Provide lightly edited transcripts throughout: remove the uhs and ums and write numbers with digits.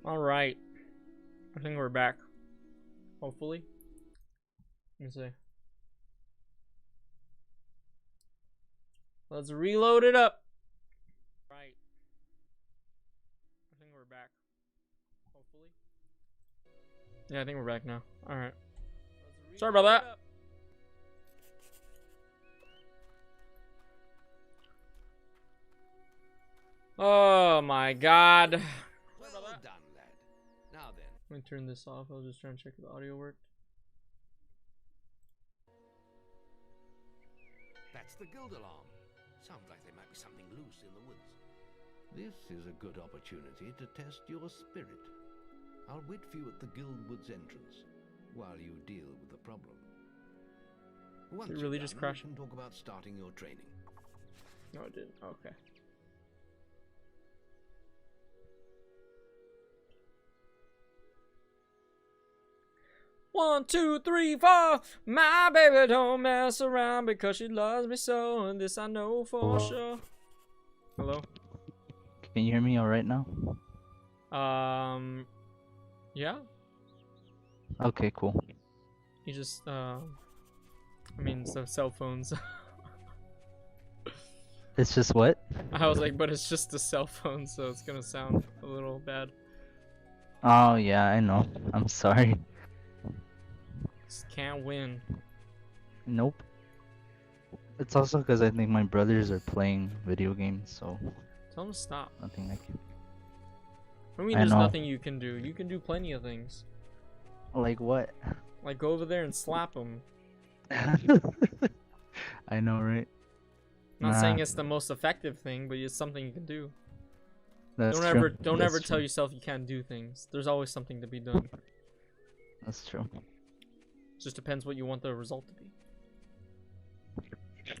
All right. I think we're back. Hopefully. Let me see. Let's reload it up. Right. I think we're back. Hopefully. Yeah, I think we're back now. All right. Sorry about that. Oh my god. Well done, lad. Now then. Let me turn this off. I was just trying to check if the audio worked. That's the guild alarm. Sounds like there might be something loose in the woods. This is a good opportunity to test your spirit. I'll wait for you at the guild woods entrance while you deal with the problem. Once Did it really you're just done, crash? we can talk about starting your training. No, it didn't. Okay. One, two, three, four. My baby don't mess around because she loves me so, and this I know for sure. Hello. Can you hear me all right now? Yeah. Okay, cool. You just I mean, so cell phones. It's just what? I was like, but it's just a cell phone, so it's gonna sound a little bad. Oh yeah, I know. I'm sorry. Just can't win. Nope. It's also because I think my brothers are playing video games, so Tell them to stop. nothing I can. I mean, I there's know. nothing you can do. You can do plenty of things. Like what? Like go over there and slap them. I know, right? Not Nah, saying it's the most effective thing, but it's something you can do. that's Don't true. ever don't That's ever true. tell yourself you can't do things. There's always something to be done. That's true. Just depends what you want the result to be.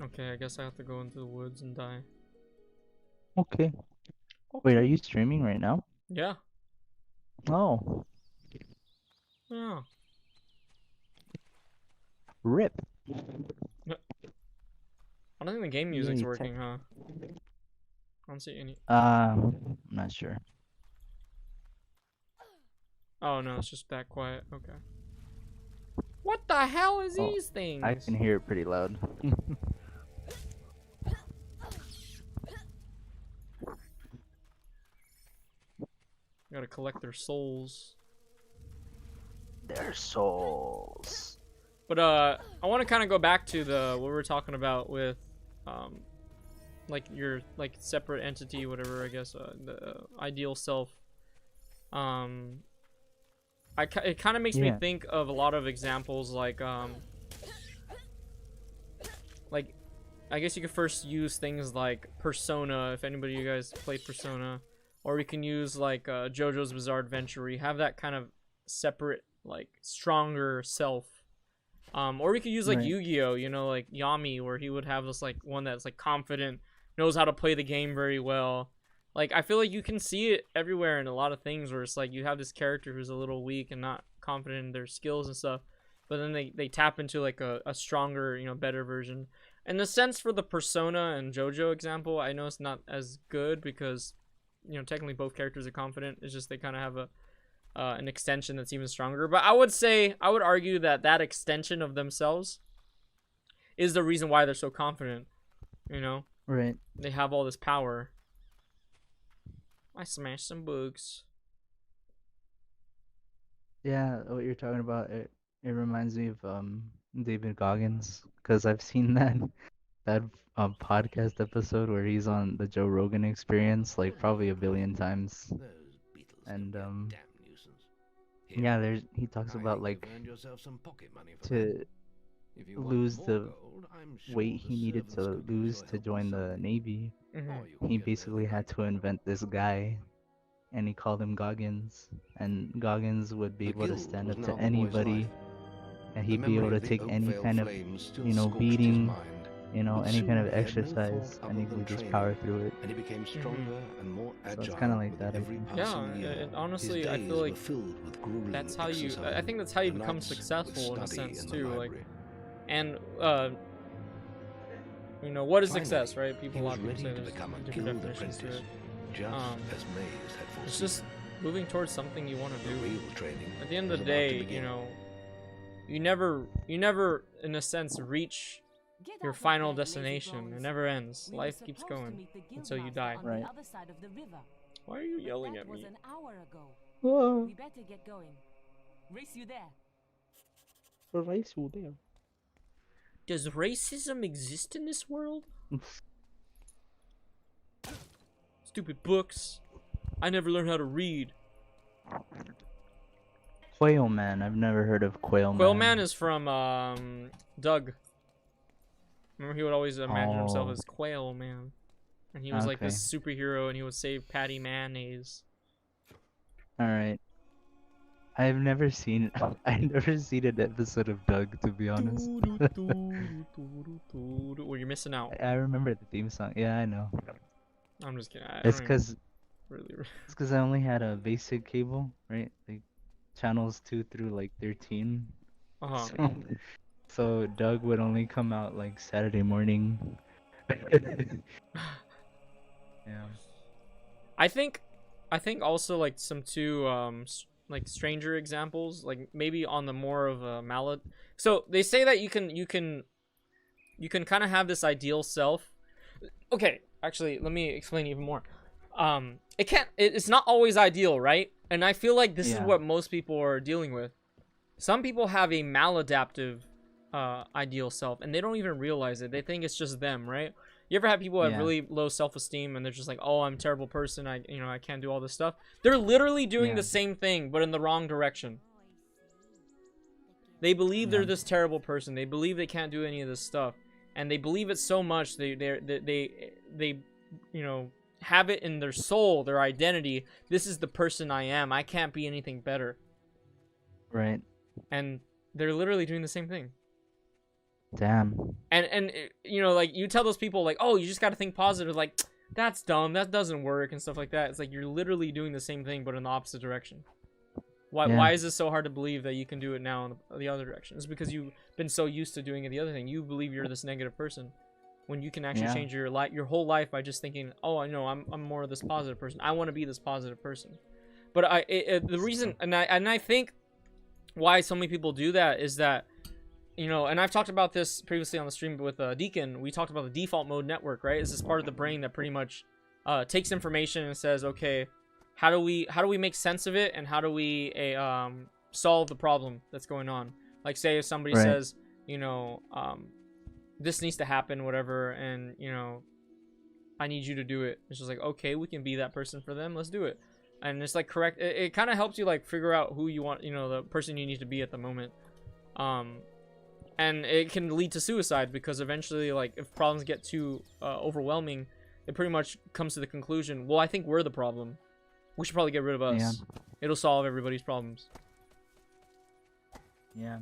Okay, I guess I have to go into the woods and die. Okay. Wait, are you streaming right now? Yeah. Oh, Yeah. rip. I don't think the game music's Yay, working, huh? I don't see any. I'm not sure. Oh no, it's just back quiet. Okay. What the hell is Oh, these things? I can hear it pretty loud. Gotta collect their souls. Their souls. But I want to kind of go back to what we were talking about with like your like separate entity, whatever, I guess, the ideal self. It kind of makes me think of a lot of examples like I guess you could first use things like Persona, if anybody of you guys played Persona, or we can use like JoJo's Bizarre Adventure, where you have that kind of separate, like stronger self. Or we could use like Right. Yu-Gi-Oh, you know, like Yami, where he would have this like one that's like confident, knows how to play the game very well. Like I feel like you can see it everywhere in a lot of things where it's like you have this character who's a little weak and not confident in their skills and stuff, but then they tap into like a stronger, you know, better version. In the sense for the Persona and JoJo example, I know it's not as good because, you know, technically both characters are confident. It's just they kind of have a an extension that's even stronger. But I would argue that that extension of themselves is the reason why they're so confident. You know, Right. they have all this power. I smashed some bugs. Yeah, what you're talking about, it reminds me of David Goggins, because I've seen that podcast episode where he's on the Joe Rogan Experience like probably a billion times. Those beetles And can be a damn nuisance. Here, yeah, he talks I about think like you've earned yourself some pocket money for that. to If you want lose more the gold, I'm sure weight the he needed servants to could use lose your to help join with the something. Navy. Or you He can get basically there had the to night invent this before. guy, and he called him Goggins, and Goggins would be The able to guild stand was up now to the boy's anybody, life. and The he'd be able memory to of the take any Oakvale kind of, flames still you know, scorched his beating, mind. you know, But any kind soon of he had no thought exercise, other and he than would just training, power through it. and he became stronger and more So agile it's kind of like with that, I every think. passing Yeah, year. and honestly, His I days feel like were filled with grueling that's how you. exercise, I think that's how you the become nights with successful in a study sense in the too. Like, library. and you know, what is Finally, success, right? he People, a was lot of people ready say to there's become a different guild definitions to apprentice, it. just as Maze had It's foreseen. just moving towards something you want to The do. real training At the end of is the about to day, begin. you never, in a sense, reach your final destination. It never ends. Life keeps going until you die. Right. Why are you yelling at me? An hour ago. Oh, We better get going. Race you there. Does racism exist in this world? Stupid books. I never learned how to read. Quail Man. I've never heard of Quail Man. Quail Man is from Doug. Remember, he would always imagine himself Oh. as Quail Man, and he was like Okay. this superhero, and he would save Patty Mayonnaise. All right. I've never seen. I've never seen an episode of Doug, to be honest. Well, you're missing out. I remember the theme song. Yeah, I know. I'm just kidding. I It's don't even because really. I only had a basic cable, right? Like channels 2 through like 13. Uh-huh. So Doug would only come out like Saturday morning. Yeah. I think also like some two like stranger examples, like maybe on the more of a mallet. So they say that you can kind of have this ideal self. Okay, actually, let me explain even more. It's not always ideal, right? And I feel like this is Yeah. what most people are dealing with. Some people have a maladaptive ideal self, and they don't even realize it. They think it's just them, right? You ever have people have Yeah. really low self-esteem, and they're just like, "Oh, I'm a terrible person. I can't do all this stuff." They're literally doing Yeah. the same thing, but in the wrong direction. They believe they're Yeah. this terrible person. They believe they can't do any of this stuff, and they believe it so much they have it in their soul, their identity. This is the person I am. I can't be anything better. Right. And they're literally doing the same thing. Damn. And like you tell those people like, oh, you just got to think positive, like that's dumb, that doesn't work and stuff like that. It's like you're literally doing the same thing but in the opposite direction. Yeah. Why is it so hard to believe that you can do it now in the other direction? It's because you've been so used to doing it the other thing. You believe you're this negative person when you can actually Yeah. change your whole life by just thinking, oh, I know I'm more of this positive person. I want to be this positive person. But the reason, and I think why so many people do that is that, and I've talked about this previously on the stream with Deacon. We talked about the default mode network, right? It's this part of the brain that pretty much takes information and says, okay, how do we make sense of it, and how do we solve the problem that's going on? Like, say if somebody Right. says, this needs to happen, whatever, and I need you to do it. It's just like, okay, we can be that person for them. Let's do it. And it's like correct. It kind of helps you like figure out who you want, the person you need to be at the moment. And it can lead to suicide because eventually, like, if problems get too overwhelming, it pretty much comes to the conclusion, well, I think we're the problem. We should probably get rid of us. Yeah. It'll solve everybody's problems. Yeah.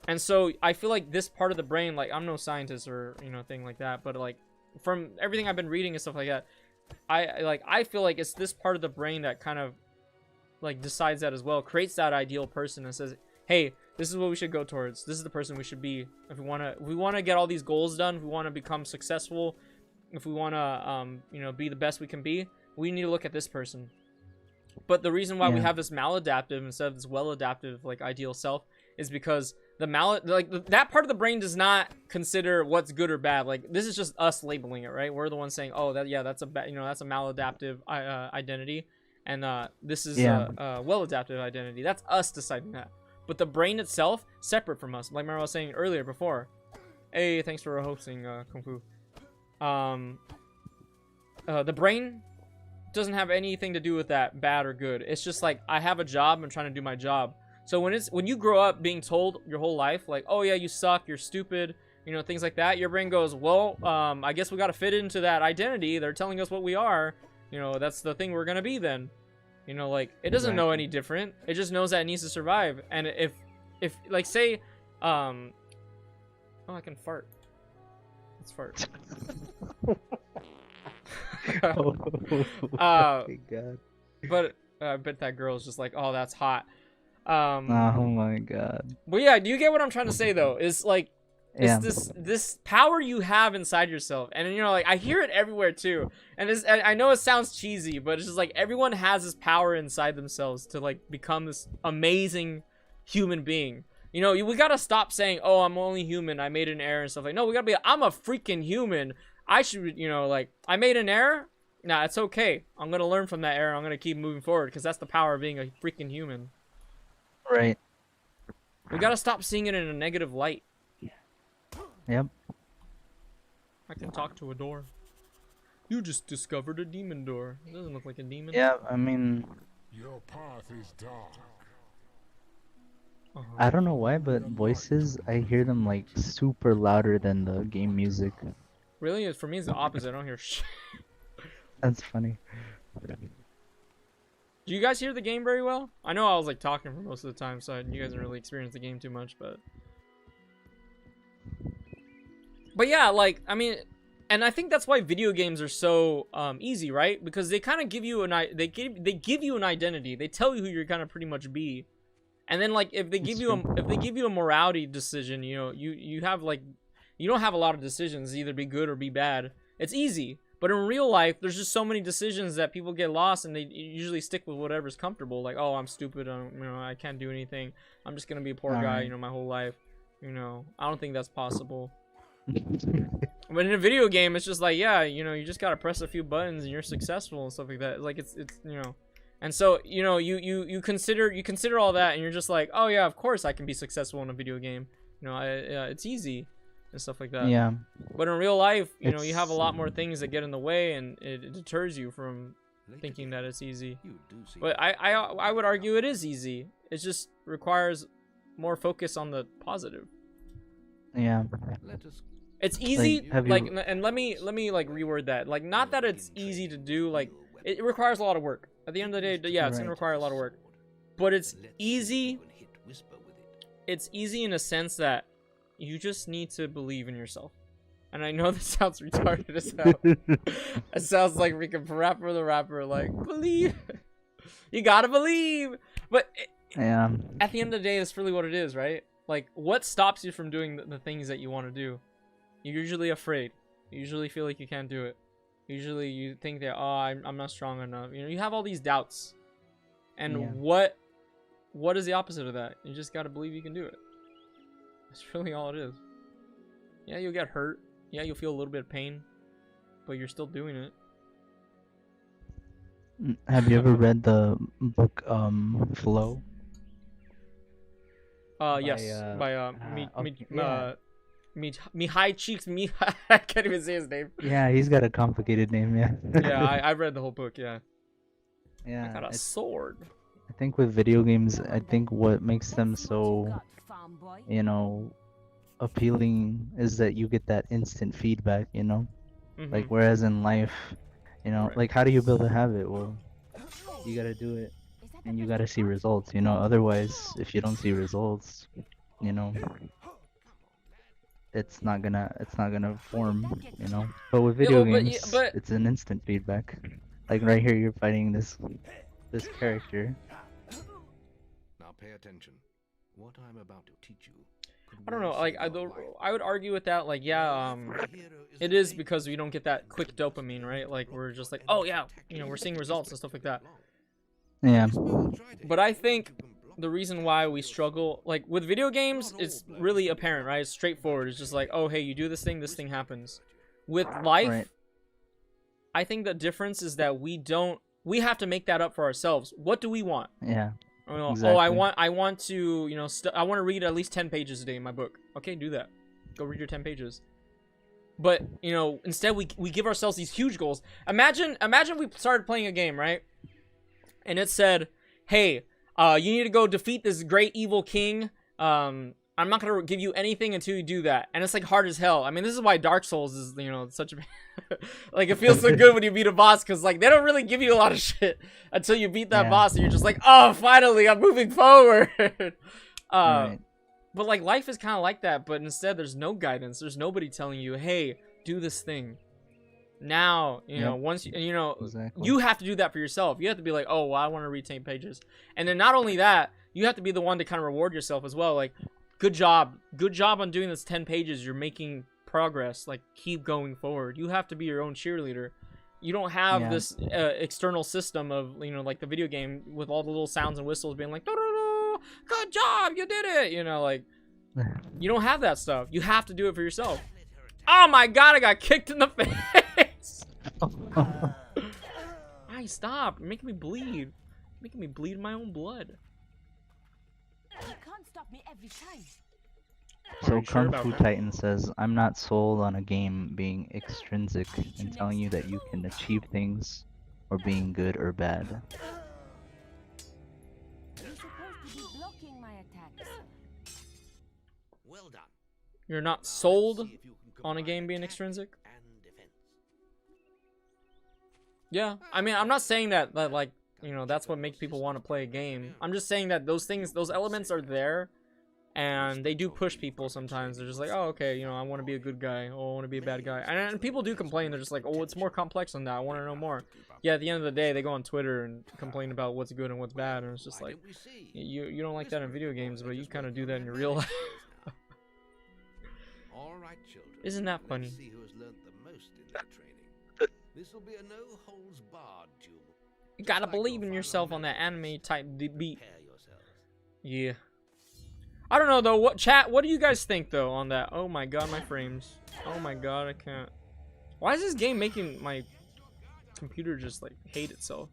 And so I feel like this part of the brain, like, I'm no scientist or thing like that, but like from everything I've been reading and stuff like that, I feel like it's this part of the brain that kind of like decides that as well, creates that ideal person and says, hey, this is what we should go towards. This is the person we should be. If we want to get all these goals done, if we want to become successful, if we want to be the best we can be, we need to look at this person. But the reason why we Yeah. have this maladaptive instead of this well-adaptive like ideal self is because that part of the brain does not consider what's good or bad. Like, this is just us labeling it, right? We're the ones saying, oh, that's a that's a maladaptive identity, and this is Yeah. a well-adaptive identity. That's us deciding that. But the brain itself, separate from us. Like remember I was saying earlier before. Hey, thanks for hosting, Kung Fu. The brain doesn't have anything to do with that bad or good. It's just like, I have a job, I'm trying to do my job. So when you grow up being told your whole life, like, oh yeah, you suck, you're stupid, things like that, your brain goes, well, I guess we got to fit into that identity. They're telling us what we are. That's the thing we're gonna be then. Like, it doesn't know any different. It just knows that it needs to survive. And if like, say, oh, I can fart. Let's fart. Oh my god. But I bet that girl's just like, oh, that's hot. Oh my god. But yeah, do you get what I'm trying to say though? Is like, It's Yeah. this power you have inside yourself, and you know, like I hear it everywhere too. And I know it sounds cheesy, but it's just like everyone has this power inside themselves to like become this amazing human being. You know, we gotta stop saying, "Oh, I'm only human. I made an error," and stuff like. No, we gotta be. I'm a freaking human. I should, you know, like I made an error. Nah, it's okay. I'm gonna learn from that error. I'm gonna keep moving forward because that's the power of being a freaking human. Right. We gotta stop seeing it in a negative light. Yep. I can talk to a door. You just discovered a demon door. It doesn't look like a demon. Yeah. I mean, Your path is dark. I don't know why, but voices, I hear them like super louder than the game music. Really? For me, it's the opposite. I don't hear shit. That's funny. Do you guys hear the game very well? I know I was like talking for most of the time, so you guys didn't really experience the game too much, but yeah, like I mean, and I think that's why video games are so easy, right? Because they kind of give you they give you an identity. They tell you who you're gonna pretty much be, and then like if they give you a morality decision, you know, you have like you don't have a lot of decisions, either be good or be bad. It's easy. But in real life, there's just so many decisions that people get lost, and they usually stick with whatever's comfortable. Like, oh, I'm stupid. You know, I can't do anything. I'm just gonna be a poor guy, you know, my whole life. You know, I don't think that's possible. But in a video game, it's just like, yeah, you know, you just gotta press a few buttons and you're successful and stuff like that. Like it's you know, and so you know, you consider all that, and you're just like, oh yeah, of course I can be successful in a video game. You know, it's easy and stuff like that. Yeah. But in real life, you know, you have a lot more things that get in the way, and it deters you from thinking that it's easy. But I would argue it is easy. It just requires more focus on the positive. Yeah. It's easy, Like, and let me like reword that. Like, not that it's easy to do. Like, it requires a lot of work. At the end of the day, yeah, it's gonna require a lot of work. But it's easy. It's easy in a sense that you just need to believe in yourself. And I know this sounds retarded as hell. It sounds like freaking rapper the rapper, like, believe. You gotta believe. But yeah. At the end of the day, that's really what it is, right? Like, what stops you from doing the things that you want to do? You're usually afraid. You usually feel like you can't do it. Usually you think that, oh, I'm not strong enough. You know, you have all these doubts. And what is the opposite of that? You just gotta believe you can do it. That's really all it is. Yeah, you'll get hurt. Yeah, you'll feel a little bit of pain. But you're still doing it. Have you ever read the book Flow? Yes. By yeah. Mihai Cheeks. I can't even say his name. Yeah, he's got a complicated name, yeah. Yeah, I read the whole book, yeah. Yeah. I got a sword. I think with video games, I think what makes them so, you know, appealing is that you get that instant feedback, you know? Like, whereas in life, you know, like, how do you build a habit? Well, you gotta do it, and you gotta see results, you know? Otherwise, if you don't see results, you know, it's not gonna form, you know? But with video games, it's an instant feedback. Like, right here, you're fighting this character. Now pay attention. What I'm about to teach you. I don't know, like I would argue with that, like, yeah, it is because we don't get that quick dopamine, right? Like, we're just like, oh yeah, you know, we're seeing results and stuff like that. Yeah. But I think the reason why we struggle, like with video games, it's really apparent, right? It's straightforward. It's just like, oh hey, you do this thing happens. With life, I think the difference is that we have to make that up for ourselves. What do we want? Yeah. You know, exactly. Oh, I want to, you know, I want to read at least 10 pages a day in my book. Okay, do that. Go read your 10 pages. But, you know, instead we give ourselves these huge goals. Imagine we started playing a game, right? And it said, hey, you need to go defeat this great evil king. I'm not gonna give you anything until you do that. And it's like hard as hell. I mean, this is why Dark Souls is, you know, such a like, it feels so good when you beat a boss, because like they don't really give you a lot of shit until you beat that boss, and you're just like, oh, finally I'm moving forward. But like life is kind of like that, but instead there's no guidance. There's nobody telling you, hey, do this thing now. You know, once you know, you have to do that for yourself. You have to be like, oh, well, I want to read 10 pages. And then not only that, you have to be the one to kind of reward yourself as well. Like, good job on doing this 10 pages. You're making progress. Like, keep going forward. You have to be your own cheerleader. You don't have this external system of, you know, like the video game with all the little sounds and whistles being like, good job, you did it, you know, like, you don't have that stuff. You have to do it for yourself. Oh my god, I got kicked in the face. Ay, stop. You're making me bleed. Making me bleed my own blood. You can't stop me every time. So you sure Kung about Fu that? Titan says, I'm not sold on a game being extrinsic and telling you that you can achieve things or being good or bad. You're supposed to be blocking my attacks. Well done. You're not Now let's sold see if you can on a combine game being attack extrinsic? and defense. Yeah, I mean, I'm not saying that like, you know, that's what makes people want to play a game. I'm just saying that those things, those elements are there, and they do push people sometimes. They're just like, oh, okay, you know, I want to be a good guy, oh, I want to be a bad guy. And people do complain. They're just like, oh, it's more complex than that. I want to know more. Yeah, at the end of the day, they go on Twitter and complain about what's good and what's bad, and it's just Why like, don't we see? you don't like that in video games, but you kind of do that in your real life. All right, children. Isn't that funny? Let's see who has learned the most in their training. This will be a no-holds-barred duel. You gotta Just like believe your in final yourself on that matches. anime type beat. Prepare yourselves. Yeah. I don't know though. What chat? What do you guys think though on that? Oh my god, my frames. Oh my god, I can't. Why is this game making my computer just like hate itself?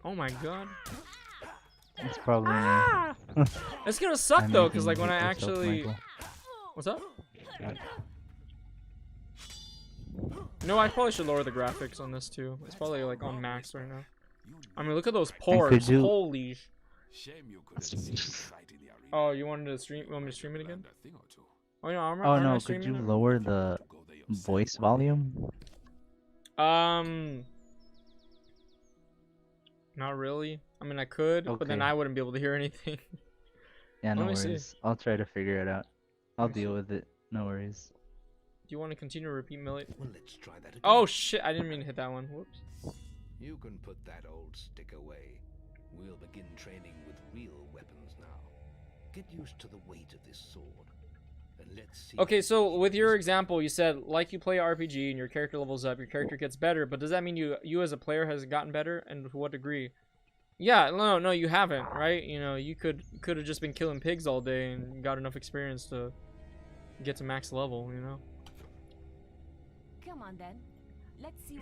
Oh my god. It's probably me. Ah! It's gonna suck I'm though, making cause like you when I hate yourself, actually. Michael. What's up? No, I probably should lower the graphics on this too. It's probably like on max right now. I mean, look at those pores. you- Holy. Shame you couldn't see the fight in the arena. Oh, you wanted to stream? You want me to stream it again? Learned a thing or two. Oh yeah, I'm. Oh aren't I no, could streaming you it? lower the To go there yourself. voice volume? Not really. I mean, I could, but then Okay. I wouldn't be able to hear anything. Yeah, no Let me see. worries. I'll try to figure it out. I'll me deal see. with it. No worries. Do you want to continue to repeat Millie? Well, let's try that again. Oh shit! I didn't mean to hit that one. Whoops. You can put that old stick away. We'll begin training with real weapons now. Get used to the weight of this sword. And let's see. Okay, so with your example, you said like you play RPG and your character levels up, your character gets better, but does that mean you as a player has gotten better, and to what degree? Yeah, no, you haven't, right? You know, you could have just been killing pigs all day and got enough experience to get to max level, you know. Come on then. Let's see.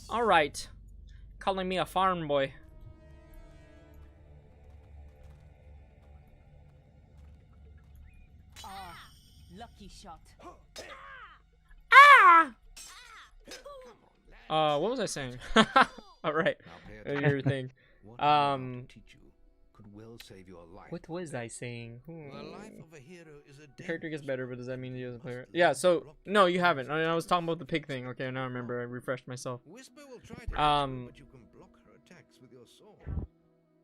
All right, calling me a farm boy. Ah, lucky shot. Ah! Come on, lad. What was I saying? All right, Now pay your attention. thing. What I'm about Um, to teach you could well save your life. What was I saying? The life of a hero is a The character gets dangerous better, one. but does that mean he doesn't play it? Must Yeah, learn to so block no, the you haven't. attacks. I was talking about the pig thing. Okay, now I remember. I refreshed myself. Whisper will try to Um, but you can block her attacks with your sword.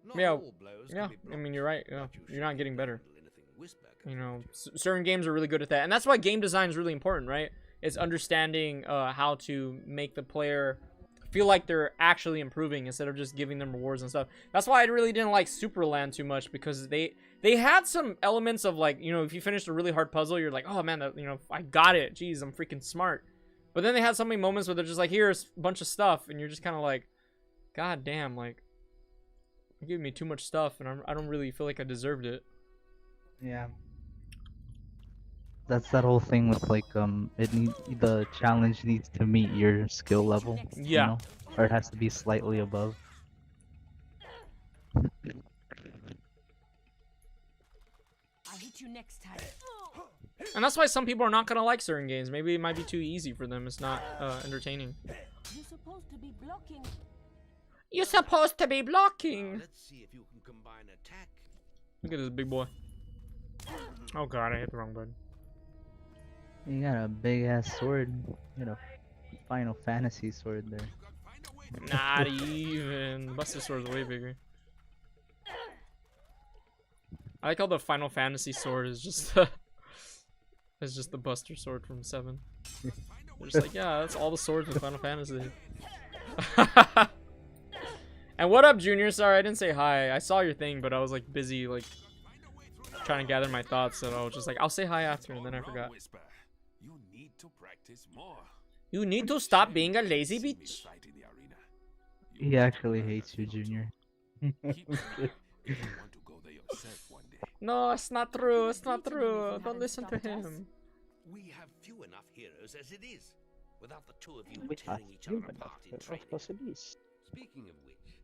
Not Yeah, all blows can Yeah, be I mean blocked, you're right. Yeah, but you you're not should getting better. handle anything Whisper can You do know, to you. certain games are really good at that, and that's why game design is really important, right? It's understanding how to make the player feel like they're actually improving instead of just giving them rewards and stuff. That's why I really didn't like Superland too much, because they had some elements of like, you know, if you finished a really hard puzzle, you're like, oh man, that, you know, I got it. Jeez, I'm freaking smart. But then they had so many moments where they're just like, here's a bunch of stuff, and you're just kind of like, god damn, like, you're giving me too much stuff, and I don't really feel like I deserved it. Yeah. That's that whole thing with like the challenge needs to meet your skill level. Yeah. You know? Or it has to be slightly above. I'll hit you next time. And that's why some people are not gonna like certain games. Maybe it might be too easy for them. It's not entertaining. You're supposed to be blocking. You're supposed to be Now, blocking. let's see if you can combine attack. Look at this big boy. Oh god, I hit the wrong button. You got a big ass sword. You got a Final Fantasy sword there. Not even. Buster Sword's way bigger. I like how the Final Fantasy sword is just it's just the Buster Sword from 7. They're just like, yeah, that's all the swords in Final Fantasy. And what up, Junior? Sorry, I didn't say hi. I saw your thing, but I was like busy, like trying to gather my thoughts, so I was just like, I'll say hi after, and then I All wrong, forgot. Whisper. You need to practice more. You need to stop being a Shame you lazy can't see me bitch. fight in the arena. You He must have actually learned hates a you, thing or two. Junior. Keep trying if you want to go there yourself one day. No, it's not true. It's not true. Don't listen to him. We have few enough heroes as it is, without the two of you We have tearing each you other apart in enough, training. of course it is. Speaking of which,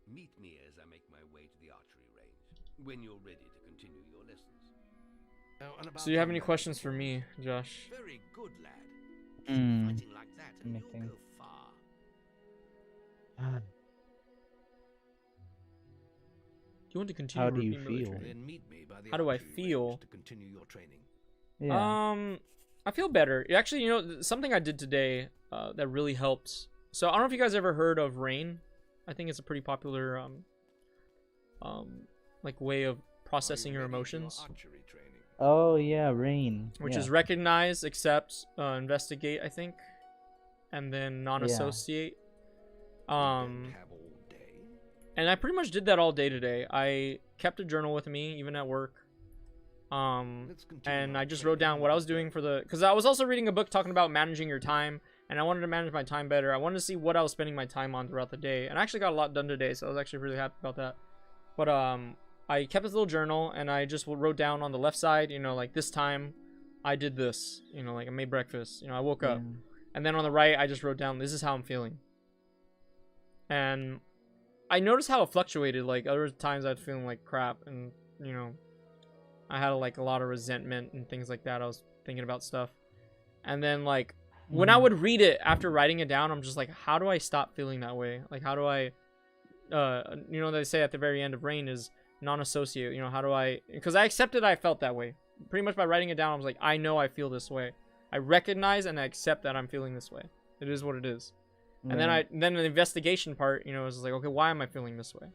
meet me as I make my way to the archery range, when you're ready to continue your lessons. Oh, and So you have any about questions for me, Josh? Very good, lad. Keep Hmm. fighting like that, and you'll Anything. go far. Do you want to continue How do you your military feel? training? Then meet me by the How do I archery range feel? to continue your training. Yeah. I feel better. Actually, you know, something I did today that really helped. So I don't know if you guys ever heard of Rain. I think it's a pretty popular like way of processing your Are you ready for emotions, archery training? Oh yeah, Rain. which yeah. is recognize, accept, investigate, I think, and then non-associate. You don't have all day. And I pretty much did that all day today. I kept a journal with me, even at work. Let's continue And our I just wrote training down what I was another doing day. for the, because I was also reading a book talking about managing your time, and I wanted to manage my time better. I wanted to see what I was spending my time on throughout the day, and I actually got a lot done today, so I was actually really happy about that. But I kept this little journal, and I just wrote down on the left side, you know, like this time I did this, you know, like I made breakfast, you know, I woke up, and then on the right I just wrote down this is how I'm feeling. And I noticed how it fluctuated. Like other times I'd feeling like crap, and you know, I had like a lot of resentment and things like that. I was thinking about stuff, and then like when I would read it after writing it down, I'm just like, how do I stop feeling that way? Like how do I, you know, they say at the very end of Rain is non-associate. You know, how do I? Because I accepted I felt that way. Pretty much by writing it down, I was like, I know I feel this way. I recognize and I accept that I'm feeling this way. It is what it is. And then the investigation part, you know, is like, okay, why am I feeling this way?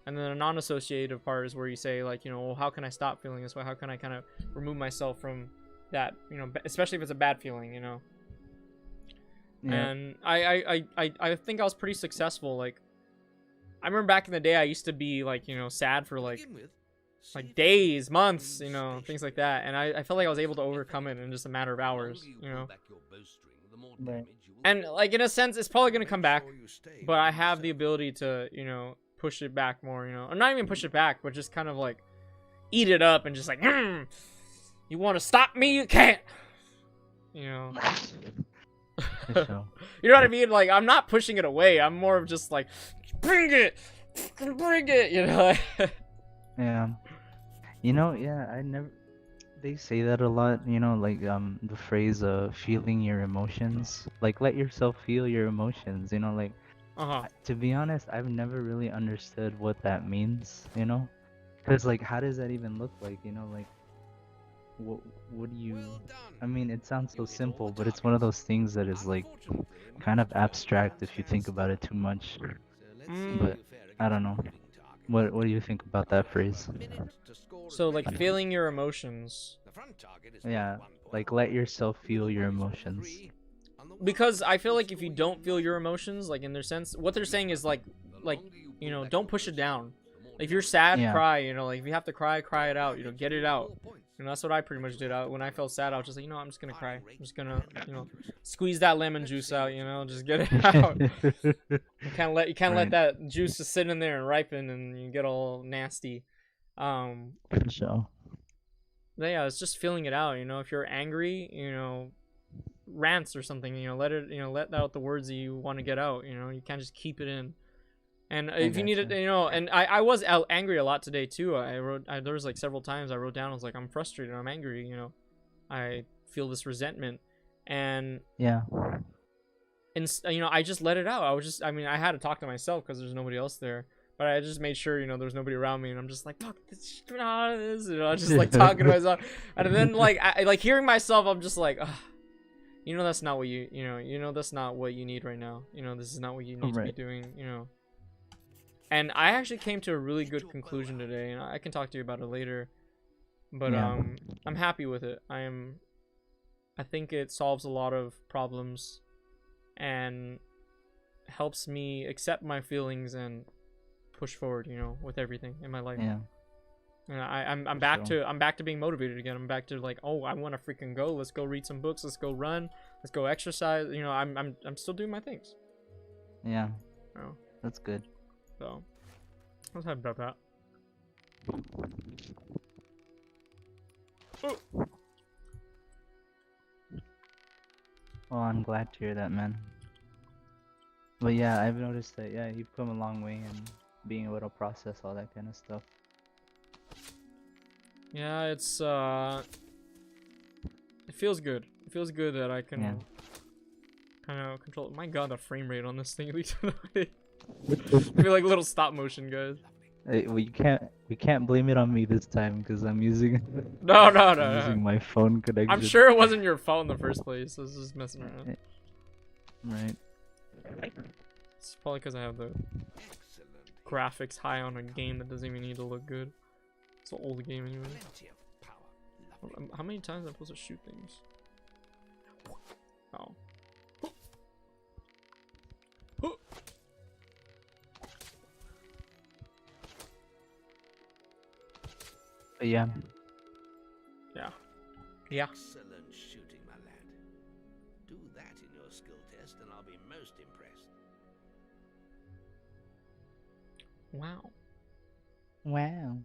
And then a non-associative part is where you say, like, you know, well, how can I stop feeling this way? How can I kind of remove myself from that, you know, especially if it's a bad feeling, you know? Yeah. And I think I was pretty successful. Like, I remember back in the day, I used to be, like, you know, sad for, To like begin with, see if days, you months, can you know, space things like the that. And I felt like I was able to significant overcome it in just a matter of The hours, longer you pull know? back your bowstring, the more Right. damage you will And, do. like, in a sense, it's probably going to Make come back. sure you stay But I within have the yourself. ability to, you know, push it back more, you know, or not even push it back, but just kind of like eat it up and just like, you want to stop me? You can't, you know. For sure. You know what I mean? Like, I'm not pushing it away. I'm more of just like, bring it, you know. Yeah. You know, yeah, I never. They say that a lot, you know, like the phrase feeling your emotions. Like let yourself feel your emotions, you know, like to be honest, I've never really understood what that means, you know? Cuz like how does that even look like, you know, like what do you Well done. I mean, it sounds so You hit all simple, the but it's one of targets. those things that is like Unfortunately, kind of most players abstract can't if you stand think about it still. too much. So let's see Mm. how But you fare I don't against know. moving targets. What do you think about that You have phrase? a minute to score as So many like points feeling as your you can. emotions, The front target is Yeah, worth 1 point. like let yourself The feel middle your one is worth emotions. 3, and the one because I opposite feel will like if you score don't feel your 9 points. emotions, like in their sense, what they're saying is The like longer you you pull know, back don't your push it bowstring, down. the more Like if you're damage sad, Yeah. cry. You know, like if you have to cry, cry it you out. will You know, get. get You it will out. score points. You know, that's what I pretty much did. When I felt sad, I was just like, you know, I'm just gonna cry. Firing I'm rate just gonna, and you know, accuracy. squeeze that lemon Let's juice see out. what You you know, can just do. get it out. You can't let Right. that juice just sit in there and ripen, and you get all nasty. For sure. But yeah, it's just feeling it out. You know, if you're angry, you know, rants or something. You know, let it. You know, let out the words that you want to get out. You know, you can't just keep it in. And if you need it, gotcha. you know, and I was angry a lot today too. There was like several times I wrote down, I was like, I'm frustrated, I'm angry, you know, I feel this resentment, and Yeah. you know, I just let it out. I mean, I had to talk to myself because there's nobody else there, but I just made sure, you know, there's nobody around me, and I'm just like, fuck this, you know, I was just like talking to myself, and then like I like hearing myself, I'm just like, ugh. You know, that's not what you know, that's not what you need right now. You know, this is not what you need to be Right. doing, you know. And I actually came to a really good conclusion today, and I can talk to you about it later. But Yeah. I'm happy with it. I think it solves a lot of problems and helps me accept my feelings and push forward, you know, with everything in my life. Yeah. And I'm For back sure. to being motivated again. I'm back to like, oh, I want to freaking go. Let's go read some books. Let's go run. Let's go exercise. You know, I'm still doing my things. Yeah, Oh, that's good. so I was happy about that. Oh. Well, I'm glad to hear that, man. But yeah, I've noticed that, yeah, you've come a long way in being able to process all that kind of stuff. Yeah, it's it feels good. It feels good that I can Yeah. kind of control. My God, the frame rate on this thing leads to the I feel like little stop motion, guys. Hey, we can't blame it on me this time because I'm using No, no, I'm no, using no. my phone connection. I'm sure it wasn't your fault in the first place. I was just messing around. Right. It's probably because I have the Excellent. graphics high on a game that doesn't even need to look good. It's an old game anyway. Plenty of power. Lovely. How many times am I supposed to shoot things? Oh. But yeah, Yeah. Yeah. Excellent shooting, my lad. Do that in your skill test, and I'll be most impressed. Wow. wow.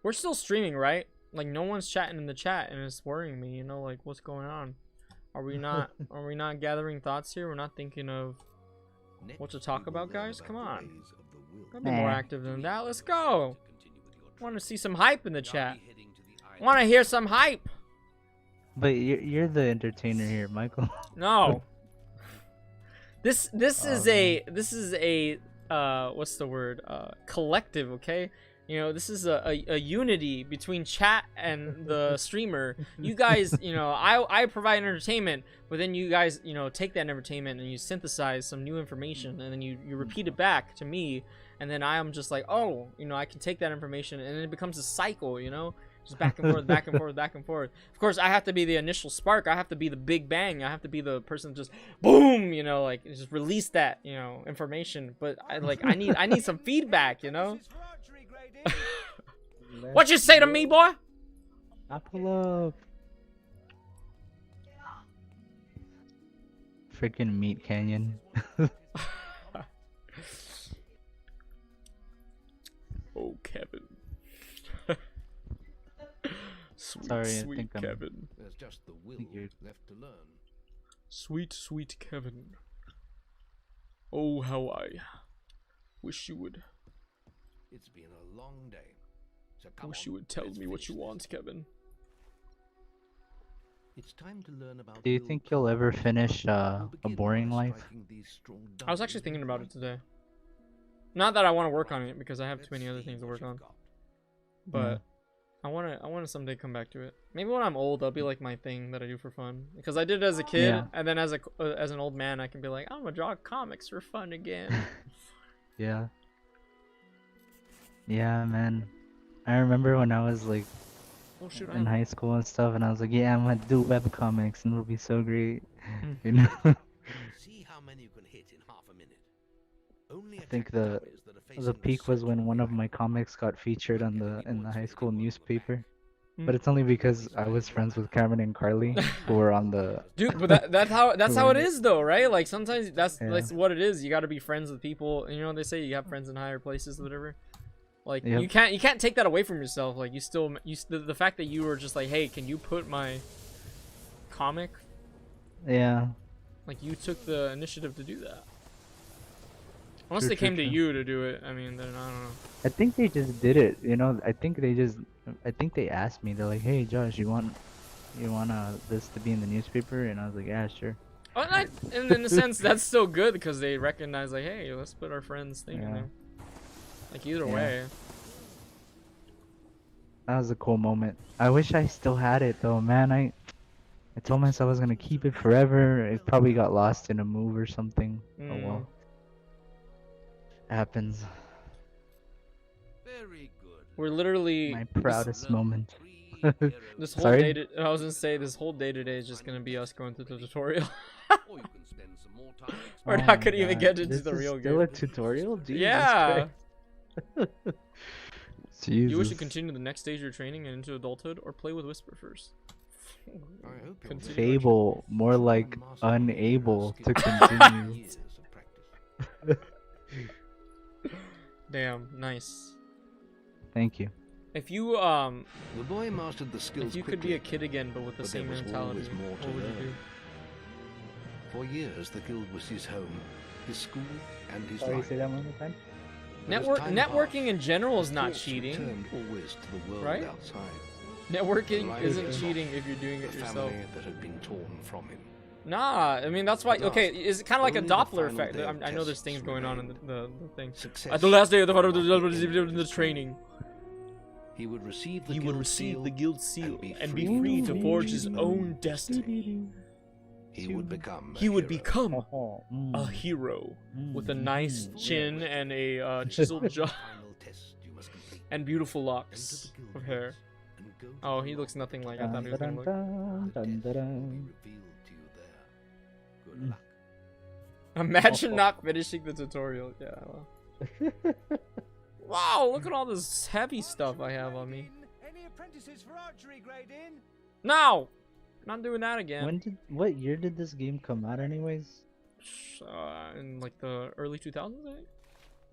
We're still streaming, right? Like no one's chatting in the chat, and it's worrying me. You know, like what's going on? Are we not? Are we not gathering thoughts here? We're not thinking of what to Next, talk we will about, learn guys? about Come the on. ways of the will. Gotta be more Nah. active than that. Let's go. To continue with your Want to trip. see some hype in the I'll chat. be heading to the island. Want to hear some hype? But you're the entertainer here, Michael. No. This Oh, this is a what's the word? Collective, okay? You know, this is a unity between chat and the streamer. You guys, you know, I provide entertainment, but then you guys, you know, take that entertainment and you synthesize some new information and then you repeat it back to me, and then I am just like, oh, you know, I can take that information and then it becomes a cycle, you know? Just back and forth, back and forth, back and forth. Of course, I have to be the initial spark. I have to be the big bang. I have to be the person just boom, you know, like just release that, you know, information. But I need some feedback, you know. What you say to me, boy? I pull up. Freaking Meat Canyon. Oh, Kevin. Sweet, Sorry, I sweet think I'm- Kevin. There's just the will you're- left to learn. Sweet, sweet Kevin. Oh, how I wish you would. It's been a long day. So I come wish on, you would tell let's me what finish you this. want, Kevin. It's time to learn about Do you will think you'll ever power. finish We'll a begin boring by life? striking these strong I was doubles actually thinking with about it right today. hand. Not that I want to work on it because I have too Let's many other see things to what work you've on. got. But I wanna someday come back to it. Maybe when I'm old, that'll be like my thing that I do for fun. Because I did it as a kid, Yeah. and then as an old man, I can be like, I'm gonna draw comics for fun again. Yeah. Yeah, man. I remember when I was like Oh shoot! in high school and stuff, and I was like, yeah, I'm gonna do webcomics, and it'll be so great. Hmm. You know? See how many you can hit in half a minute. Only I think attack dummies that are the facing peak was when surgery one of line. my comics got featured on Enemy in the woods high may school be one of the newspaper. back. But it's only because I was friends with Cameron and Carly, who were on the. Dude, but that's how it is though, right? Like sometimes that's Yeah. what it is. You got to be friends with people. You know they say you have friends in higher places, whatever. Like Yep. you can't take that away from yourself. Like the fact that you were just like, hey, can you put my comic? Yeah. Like you took the initiative to do that. Unless True, they true, came to true. you to do it. I mean, then I don't know. I think they just did it. You know, I think they asked me. They're like, "Hey, Josh, you want this to be in the newspaper?" And I was like, "Yeah, sure." Oh, and in a sense, that's still good because they recognize like, hey, let's put our friends' thing in Yeah. there. Like either Yeah. way. That was a cool moment. I wish I still had it though, man. I told myself I was gonna keep it forever. It probably got lost in a move or something. Oh well. Happens. Very good. We're literally My proudest moment. this whole Sorry? day. I was gonna say this whole day today is just gonna be us going through the tutorial. Or you can spend some more time We're Oh not my gonna even God, get into this the is real still game. a tutorial? Jesus Yeah. Christ. You wish to Jesus. continue the next stage of your training and into adulthood, or play with Whisper first. I hope you're Continue. Fable, more Try and like master your unable skills to with continue. years of practice. Damn, nice. Thank you. If you The boy mastered the skills if you could quickly, be a kid again but with the but there same was mentality, always more to what would you learn. do? For years, the guild was his home, his school, and his Sorry, life. say that one more time. But as time Networking passed, in general is his not thoughts cheating. returned always to the world right? outside. Networking Life isn't is cheating if you're doing the it yourself. family that had been torn from him. Nah, I mean that's why. At Okay, last, it's kind of like a only the Doppler final effect. day of I know there's tests things going on in remained. the thing. Success At the last day of would not be ended the his training, He would receive the he would guild receive seal, the guild seal be and be free free to to forge forge his his own own destiny. He would become a He would hero. become Oh, a hero with a mm, nice mm. chin and a chiseled jaw Final test you must complete. and beautiful Enter locks the guild of hair. woods and go to Oh, the he looks north. nothing like I thought he was Dun, gonna look. dun, The dun, death dun, will be dun. revealed to you there. Good Mm. luck. Imagine not finishing the tutorial. Yeah. Well. Wow, look at all this heavy stuff I have on me. Any apprentices for archery grade in? No! Not doing that again. What year did this game come out anyways? In like the early 2000s, I think?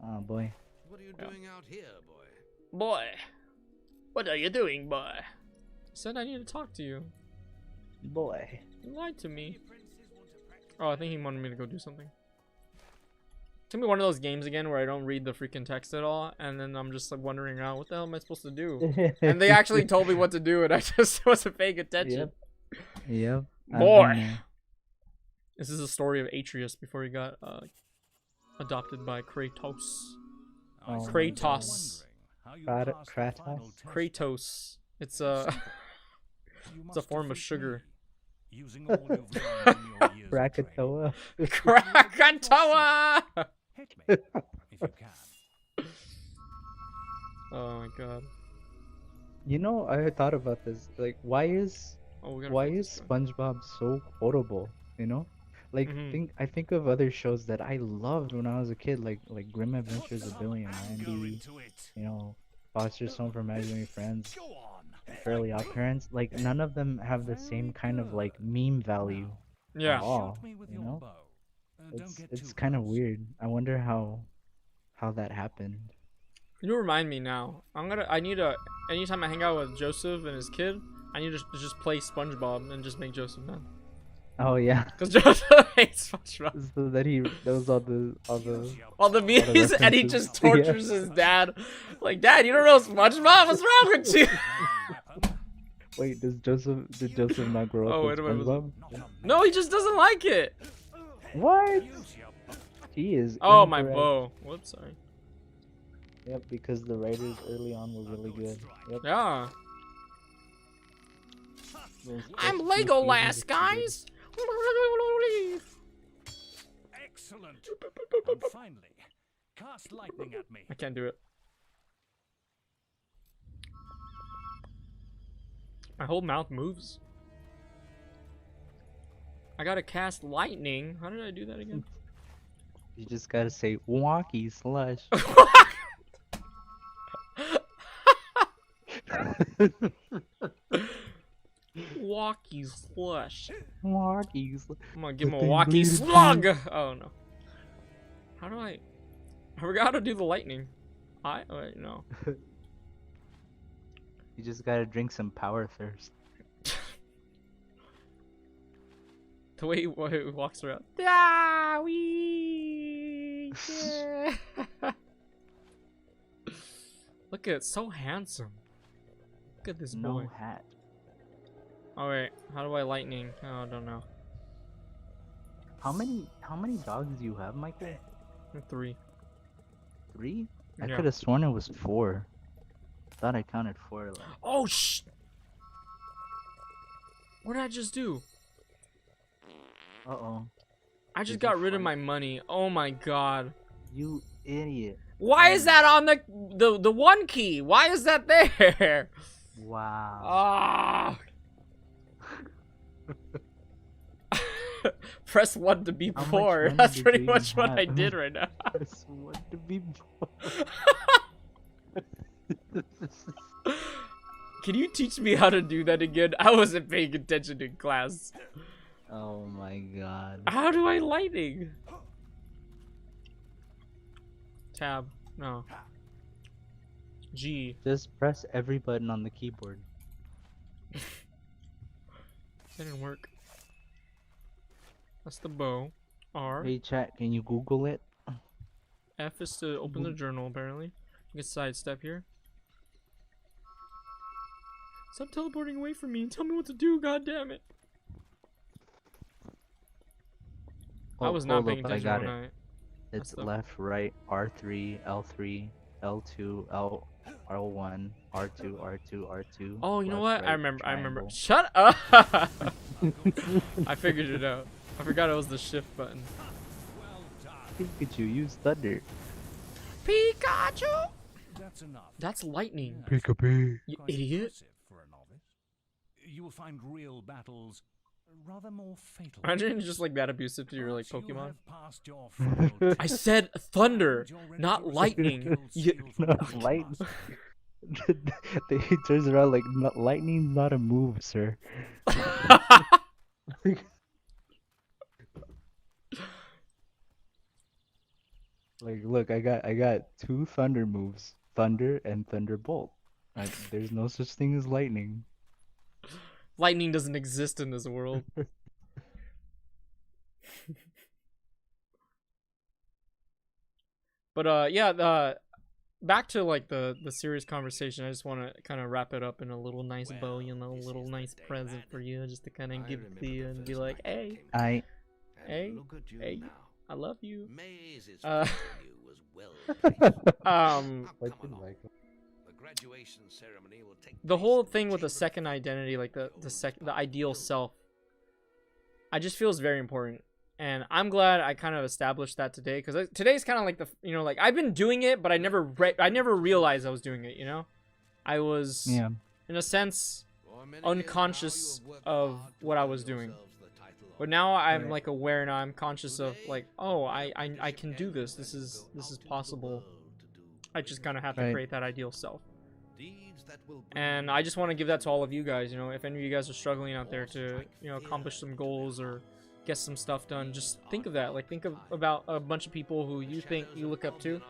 Oh boy. What are you Yeah. doing out here, boy? Boy, what are you doing, boy? I said I need to talk to you. Boy. You lied to me. Oh, I think he wanted me to go do something. It's gonna be one of those games again where I don't read the freaking text at all, and then I'm just like wondering, oh, what the hell am I supposed to do? And they actually told me what to do, and I just wasn't paying attention. Yep. I've Boy. been there. This is the story of Atreus before he got adopted by Kratos. Oh, Kratos. Kratos? Kratos. It's a it's a form of sugar. Using all you've learned in your years of Krakatoa. Krakatoa! training. Hit me, if you can. Oh my god. You know, I thought about this. Like, why is Oh, we gotta why focus, is bro. SpongeBob so quotable? You know, like Mhm. I think of other shows that I loved when I was a kid, like Grim Adventures of Billy and Go Mandy. into it. You know, Foster's Home for Imaginary Friends, Go on. Fairly Odd Parents. Like, none of them have the same kind of like meme value. Yeah. Oh, Shoot me with you your know? bow. Don't get It's too kind of close. weird. I wonder how that happened. You remind me now. I need to, anytime I hang out with Joseph and his kid, I need to just play SpongeBob and just make Joseph mad. Oh yeah. Because Joseph hates SpongeBob. So that he knows all the All the memes, and he references. just tortures his dad. Like, Dad, you don't know SpongeBob? What's wrong with you? Wait, did Joseph not grow Oh, up wait, with wait, SpongeBob? No, he just doesn't like it. What? He is Oh, my incorrect. bow. Whoops, sorry. Yep, because the writers early on were really good. Yep. Yeah. I'm those Legolas, seasons are guys. Excellent. And finally, cast lightning at me. I can't do it. My whole mouth moves. I gotta cast lightning. How did I do that again? You just gotta say wonky slush. Walkie slush. Wonky slush. I'm gonna give him a thing walkie bleeds slug. Oh no. How do I forgot how to do the lightning. Oh wait, no. You just gotta drink some power thirst. The way he walks around. Ah, wee, yeah. Look at so handsome. Look at this No boy. hat. Oh wait, how do I lightning? Oh, I don't know. How many dogs do you have, Michael? 3. 3? I Yeah. could have sworn it was 4. Thought I counted 4. Like, Oh shh! What did I just do? uh-oh. I just Did got you rid of fight? my money. Oh my god. You idiot. Why is that on the one key? Why is that there? Wow. Ah. press 1 to be How much poor. money That's do pretty they much what I have? did right now. Press what to be born. Can you teach me how to do that again? I wasn't paying attention in class. Oh my god. How do I lightning? Tab. No. G. Just press every button on the keyboard. That didn't work. That's the bow. R. Hey chat, can you Google it? F is to open the journal, apparently. You can sidestep here. Stop teleporting away from me and tell me what to do, god damn it. I was not paying attention I got when it. It's the- left, right, R3, L3, L2, R1, R2, R2, R2. Oh, you know left, what? I right, remember. triangle. Shut up! I figured it out. I forgot it was the shift button. Well done. Pikachu, use thunder. Pikachu! That's enough. That's lightning. Pikachu. You Quite idiot. impressive for a novice. You will find real battles rather more fatal. Imagine you're just like that abusive to your like Once you Pokemon. have passed your final I test, said thunder, and you're ready not to receive lightning. the guild You- seal from Not the light. master. He turns around like, lightning's not a move, sir. Like, look, I got two thunder moves, thunder and thunderbolt. There's no such thing as lightning. Lightning doesn't exist in this world. But yeah, back to like the serious conversation. I just want to kind of wrap it up in a little nice bow, you know, a little nice present for you, just to kind of give it to you and be like, hey, I Hey, Look at you hey. now. I love you. Maze's Uh, you was well placed. Um, Now, come along. The graduation ceremony will take the place whole in thing with the chamber second 3. identity, like the Gold ideal Guild. self, I just feels very important, and I'm glad I kind of established that today, because today's kind of like the, you know, like I've been doing it, but I never realized I was doing it. You know, I was yeah. in a sense For many years now, unconscious you have worked of hard to what I earn was doing. yourselves the title of But now I'm Right. like aware now. I'm conscious of like, oh, I can do this. This is possible. I just kind of have to Right. create that ideal self. Deeds that will bring And you I just want to give that to all of you guys. You know, if any of you guys are struggling out there to, you know, accomplish some goals or get some stuff done, just think of that. Like, think of about a bunch of people who you think you look up to.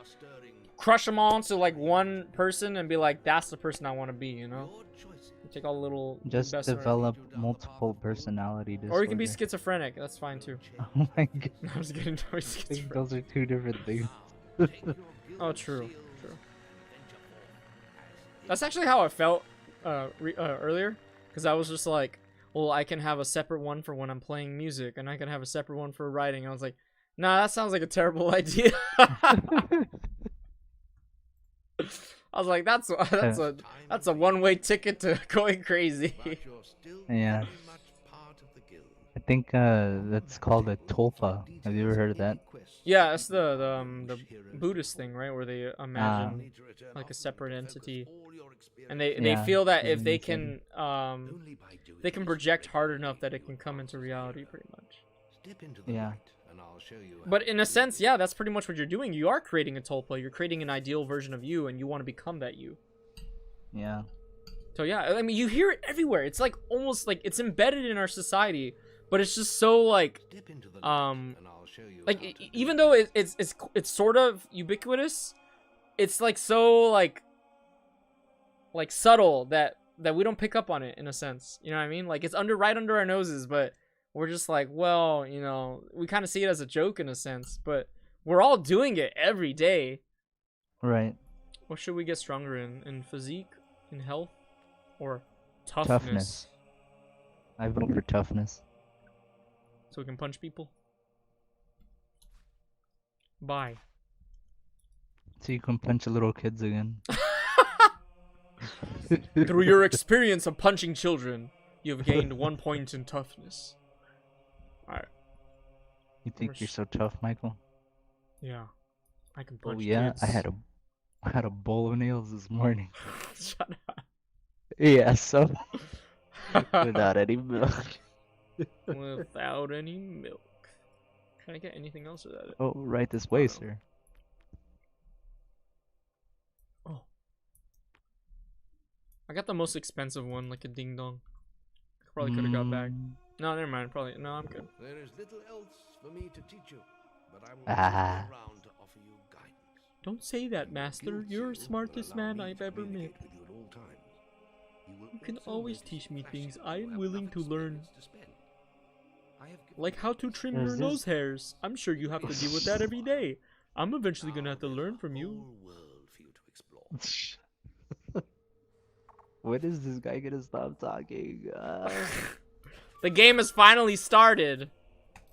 Crush them all into like one person and be like, that's the person I want to be. You know, take all the little Just best of it. develop multiple personality disorder. Or you can be schizophrenic. That's fine too. Oh my god. I was getting totally I think schizophrenic. those are two different things. Oh, true. That's actually how I felt earlier, because I was just like, well, I can have a separate one for when I'm playing music, and I can have a separate one for writing. I was like, nah, that sounds like a terrible idea. I was like, that's a one-way ticket to going crazy. Yeah. I think that's called a tulpa. Have you ever heard of that? Yeah, it's the Buddhist thing, right, where they imagine like a separate entity, and they Yeah, feel that if mm, they exactly. can project hard enough that it can come into reality, pretty much. Yeah. But in a sense, yeah, that's pretty much what you're doing. You are creating a tulpa. You're creating an ideal version of you, and you want to become that you. Yeah. So yeah, I mean, you hear it everywhere. It's like almost like it's embedded in our society, but it's just so like even though it's sort of ubiquitous, it's like so like subtle that we don't pick up on it in a sense. You know what I mean? Like it's right under our noses, but we're just like, well, you know, we kind of see it as a joke in a sense, but we're all doing it every day. Right. What should we get stronger in physique, in health, or Toughness. I vote for toughness. So we can punch people? Bye. So you can punch little kids again. Through your experience of punching children, you have gained 1 point in toughness. Alright. You think you're so tough, Michael? Yeah. I can punch Oh yeah, kids. I had a bowl of nails this morning. Shut up. Yeah, so without any milk. Without any milk. Can I get anything else or that? Oh, right this I way, don't know. sir. Oh, I got the most expensive one, like a ding dong. Probably could have got back. No, never mind. Probably no. I'm good. There is little else for me to teach you, but I will always Ah. be around to offer you guidance. Don't say that, master. Guild You're the Seal smartest will allow man me I've to ever met. communicate with you at all times. will You can also always notice teach me flashing things you I am have willing enough to learn. experience to spend. I have given Like you how to much trim There's your this- nose hairs. I'm sure you have to deal with that every day. I'm eventually gonna have to Now learn there's from a you. whole world for you to explore. When is this guy gonna stop talking? The game has finally started,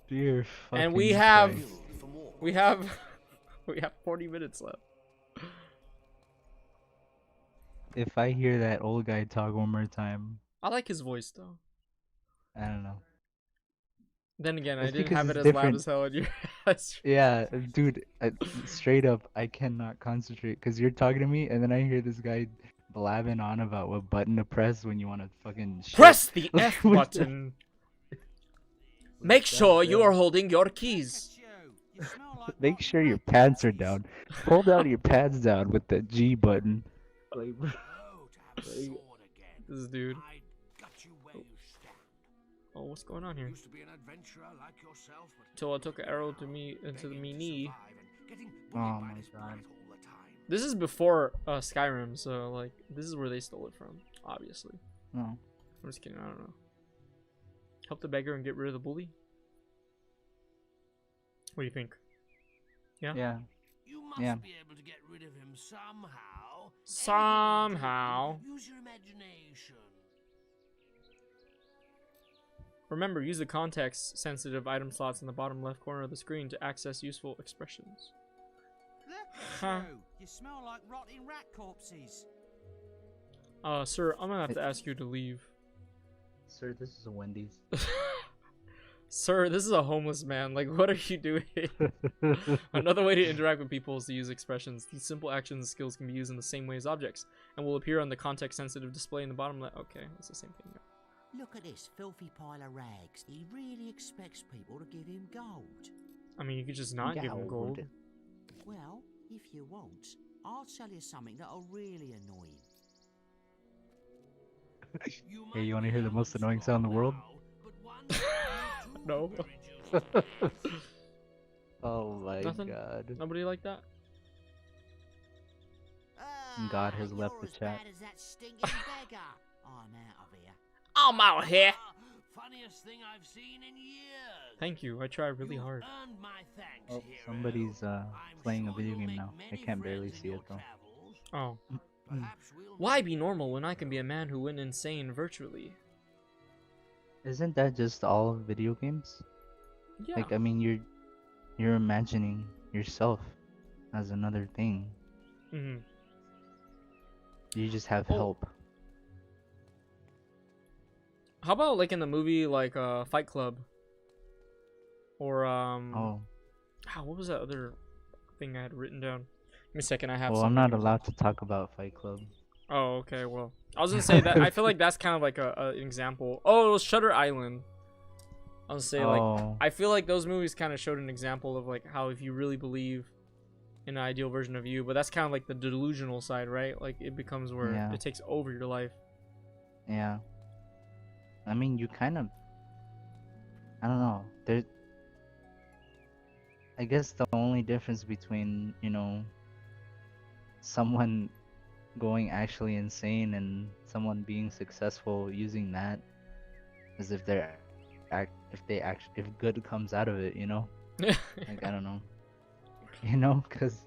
Dear fucking and we have Christ. Guild for more. we have 40 minutes left. If I hear that old guy talk one more time, I like his voice though. I don't know. Then again, I It's didn't because have it it's as loud different. as hell in your house. Yeah, dude, straight up, I cannot concentrate because you're talking to me, and then I hear this guy blabbing on about what button to press when you want to fucking shit. Press the Like, F what the- button. Make sure you are holding your keys. You smell like Make rotten sure your rat pants are corpses. down. Pull down your pants down with the G button. Like, bro. Oh, to have a sword again. This dude. I'd gut you where you stand. Oh, what's going on here? Used to be an adventurer like yourself, but Till I took an arrow to me into the me knee. Oh my God. This is before Skyrim, so like this is where they stole it from, obviously. No. I'm just kidding. I don't know. Help the beggar and get rid of the bully. What do you think? Yeah. Yeah. You must Yeah. be able to get rid of him somehow. Somehow. Use your imagination. Remember, use the context-sensitive item slots in the bottom left corner of the screen to access useful expressions. Look Huh. at you. You smell like rotting rat corpses. Sir, I'm gonna have to ask you to leave. Sir, this is a Wendy's. Sir, this is a homeless man. Like, what are you doing? Another way to interact with people is to use expressions. These simple actions and skills can be used in the same way as objects, and will appear on the context-sensitive display in the bottom left. Okay, that's the same thing. Look at this filthy pile of rags. He really expects people to give him gold. I mean, you could just not give him gold. Well, if you want, I'll tell you something that'll really annoy him. Hey, you want to hear the most annoying sound in the world? No. Oh my Nothing? God. Nobody like that? God has left you're the as chat. bad as that stinking beggar. I'm out of here. I'm out here. Funniest thing I've seen in years. Thank you. I try really You've hard. earned my thanks, Oh, hero. somebody's I'm playing a sure video you'll game make now. I many can't barely friends in see your it though. travels. Oh. Perhaps we'll Why meet be normal when I can be a man who went insane virtually? Isn't that just all video games? Yeah. Like, I mean, you're imagining yourself as another thing. hmm You just have Oh. help. How about like in the movie like Fight Club? Or Oh, what was that other thing I had written down? Give me a second, I have well, I'm some not videos. allowed to talk about Fight Club. Oh, okay, well. I was gonna say that I feel like that's kind of like an example. Oh, it was Shutter Island. I was gonna say like Oh, I feel like those movies kind of showed an example of like how if you really believe in an ideal version of you, but that's kind of like the delusional side, right? Like it becomes where Yeah. it takes over your life. yeah. I mean, you kind of. I don't know. I guess the only difference between, someone going actually insane and someone being successful using that is if if good comes out of it, Like, I don't know. Because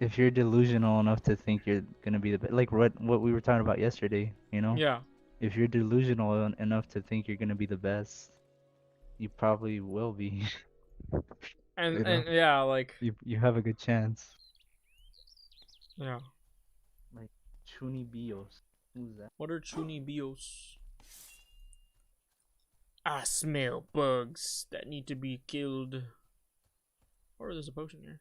if you're delusional enough to think you're gonna be the best, like what we were talking about yesterday, Yeah. if you're delusional enough to think you're gonna be the best, you probably will be. And You know? and yeah, like You have a good chance. yeah. Like Chuni Bios. Who's that? What are chunibios? I smell bugs that need to be killed. Or there's a potion here.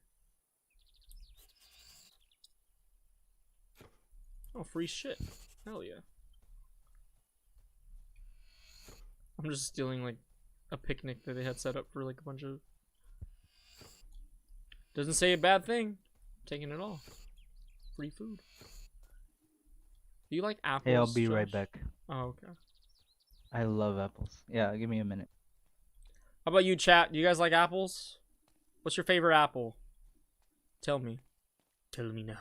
Oh, free shit. Hell yeah. I'm just stealing like a picnic that they had set up for like a bunch of. Doesn't say a bad thing. Taking it all. Free food. Do you like apples? Hey, I'll be right Josh? back. Oh, okay. I love apples. Yeah, give me a minute. How about you, chat? Do you guys like apples? What's your favorite apple? Tell me. Tell me now.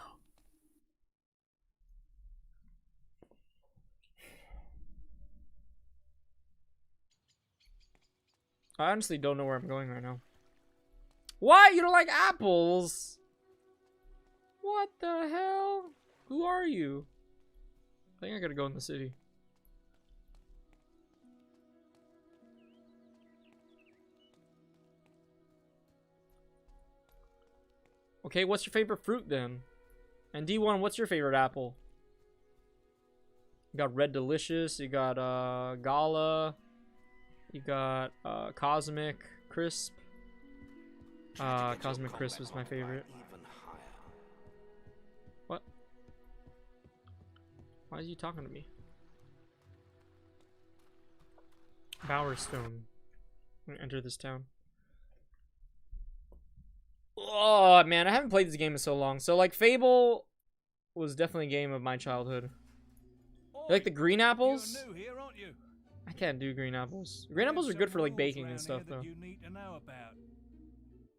I honestly don't know where I'm going right now. What? You don't like apples? What the hell? Who are you? I think I gotta go in the city. Okay, what's your favorite fruit then? And D1, what's your favorite apple? You got Red Delicious, you got Gala, you got Cosmic Crisp. Cosmic Crisp is my favorite. What? Why is he talking to me? Bowerstone. I'm gonna enter this town. Oh man, I haven't played this game in so long. So like Fable was definitely a game of my childhood. You like the green apples? You're new here, aren't you? I can't do green apples. Green apples are good for like baking and stuff though. You need to know about.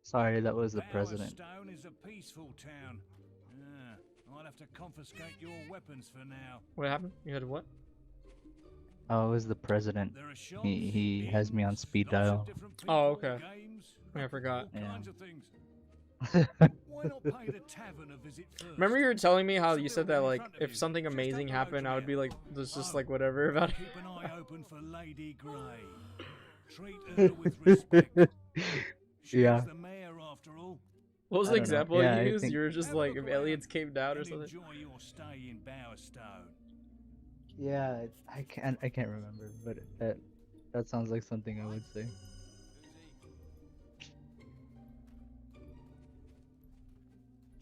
Sorry, that was the president. Bowerstone is a peaceful town. I'll have to confiscate your weapons for now. What happened? You had what? Oh, it was the president. There are shops, He has me on inns, speed lots of dial. different Oh, people, okay. games, I forgot. all Yeah. kinds of things. Why not pay the tavern a visit first? Remember you were telling me how you said that like if something amazing happened, I would be like just like whatever about it. Keep an eye open for Lady Grey. Treat her with respect. She's Yeah. the mayor after all. What was I the don't know. example Yeah, I you used? think- You were just Have a like look if aliens around came down or and something. enjoy your stay in Bowerstone. Yeah, I can't remember, but that sounds like something I would say.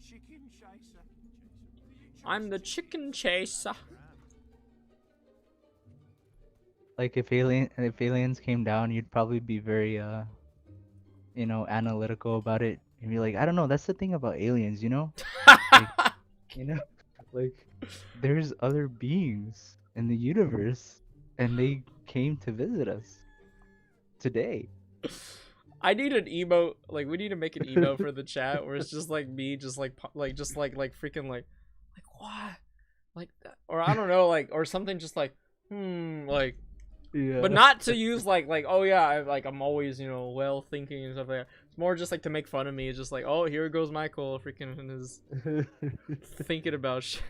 Chicken chaser. I'm the chicken chaser. Like if aliens came down, you'd probably be very analytical about it. And be like, I don't know, that's the thing about aliens, you know? You know, like there's other beings in the universe and they came to visit us today. I need an emote. Like we need to make an emote for the chat where it's just like me, just like freaking like what, like that, or I don't know, like or something just like like. Yeah. But not to use like oh yeah, I'm always well thinking and stuff like that. It's more just like to make fun of me. It's just like, oh, here goes Michael freaking in his thinking about shit.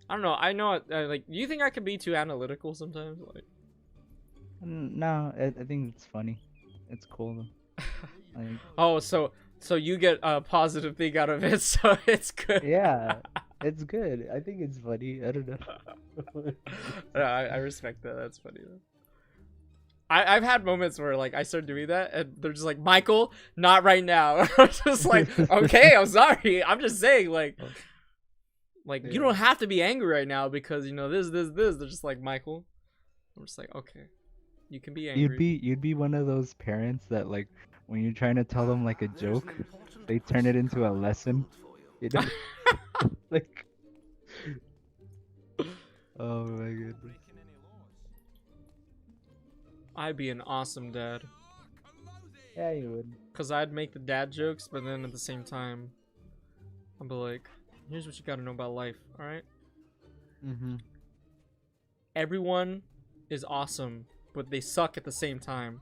I don't know. I know like, do you think I can be too analytical sometimes? Like, No, I think it's funny. It's cool though. Like, oh, so you get a positive thing out of it, so it's good. yeah, it's good. I think it's funny. I don't know. Yeah, I respect that. That's funny though. I've had moments where like I start doing that and they're just like, Michael, not right now. I'm just like, okay, I'm sorry. I'm just saying like you don't have to be angry right now because this. They're just like, Michael. I'm just like, okay, you can be angry. You'd be one of those parents that like when you're trying to tell them like a joke, they turn it into a lesson. You know? Like, oh my goodness. I'd be an awesome dad. Yeah, you would. Cause I'd make the dad jokes, but then at the same time, I'd be like, here's what you gotta know about life, alright? Mm-hmm. Everyone is awesome, but they suck at the same time.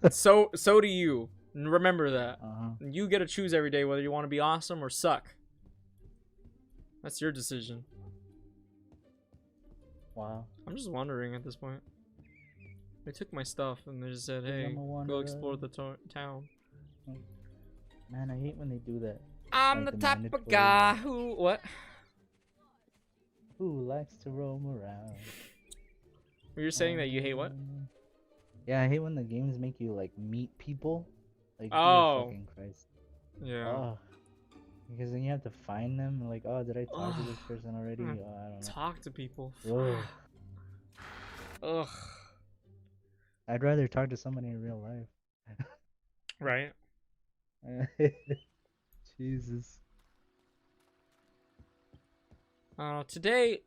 So do you. Remember that. You get to choose every day whether you want to be awesome or suck. That's your decision. Wow. I'm just wondering at this point. They took my stuff and they just said, hey, go explore the town. Man, I hate when they do that. I'm Like the the type of mandatory guy who... What? Who likes to roam around. You're saying that you hate what? Yeah, I hate when the games make you like meet people. Like, Oh. fucking Christ. Yeah. Oh. Because then you have to find them. Like, oh, did I talk to this person already? Hmm. Oh, I don't know. Talk to people. Ugh. Ugh. I'd rather talk to somebody in real life. Right. Jesus. Today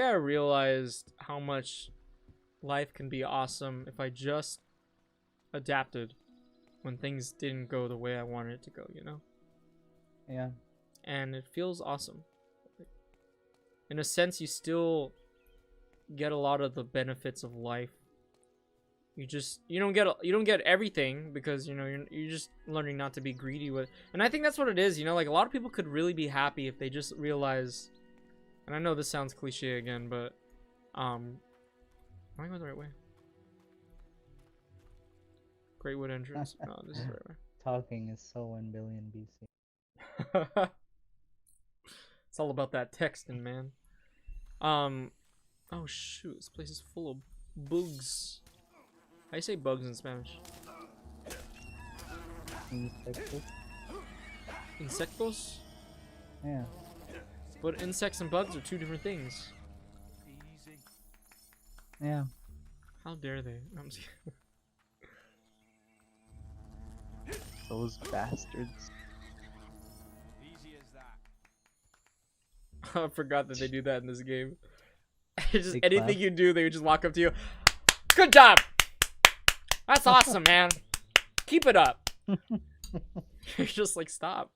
I realized how much life can be awesome if I just adapted when things didn't go the way I wanted it to go, you know? Yeah. And it feels awesome. In a sense, you still get a lot of the benefits of life. You don't get everything because you're just learning not to be greedy with. And I think that's what it is, like a lot of people could really be happy if they just realize. And I know this sounds cliche again, but am I going the right way? Great Wood entrance. No, this is the right way. Talking is so 1 billion BC. It's all about that texting, man. Oh shoot, this place is full of bugs. How do you say bugs in Spanish? Insectos? Insectos? Yeah. But insects and bugs are two different things. Easy. Yeah. How dare they? No, I'm just kidding. Those bastards. Easy as that. I forgot that they do that in this game. Just They anything clap. you do, they would just walk up to you. Good job. That's awesome, man. Keep it up. You're just like, stop.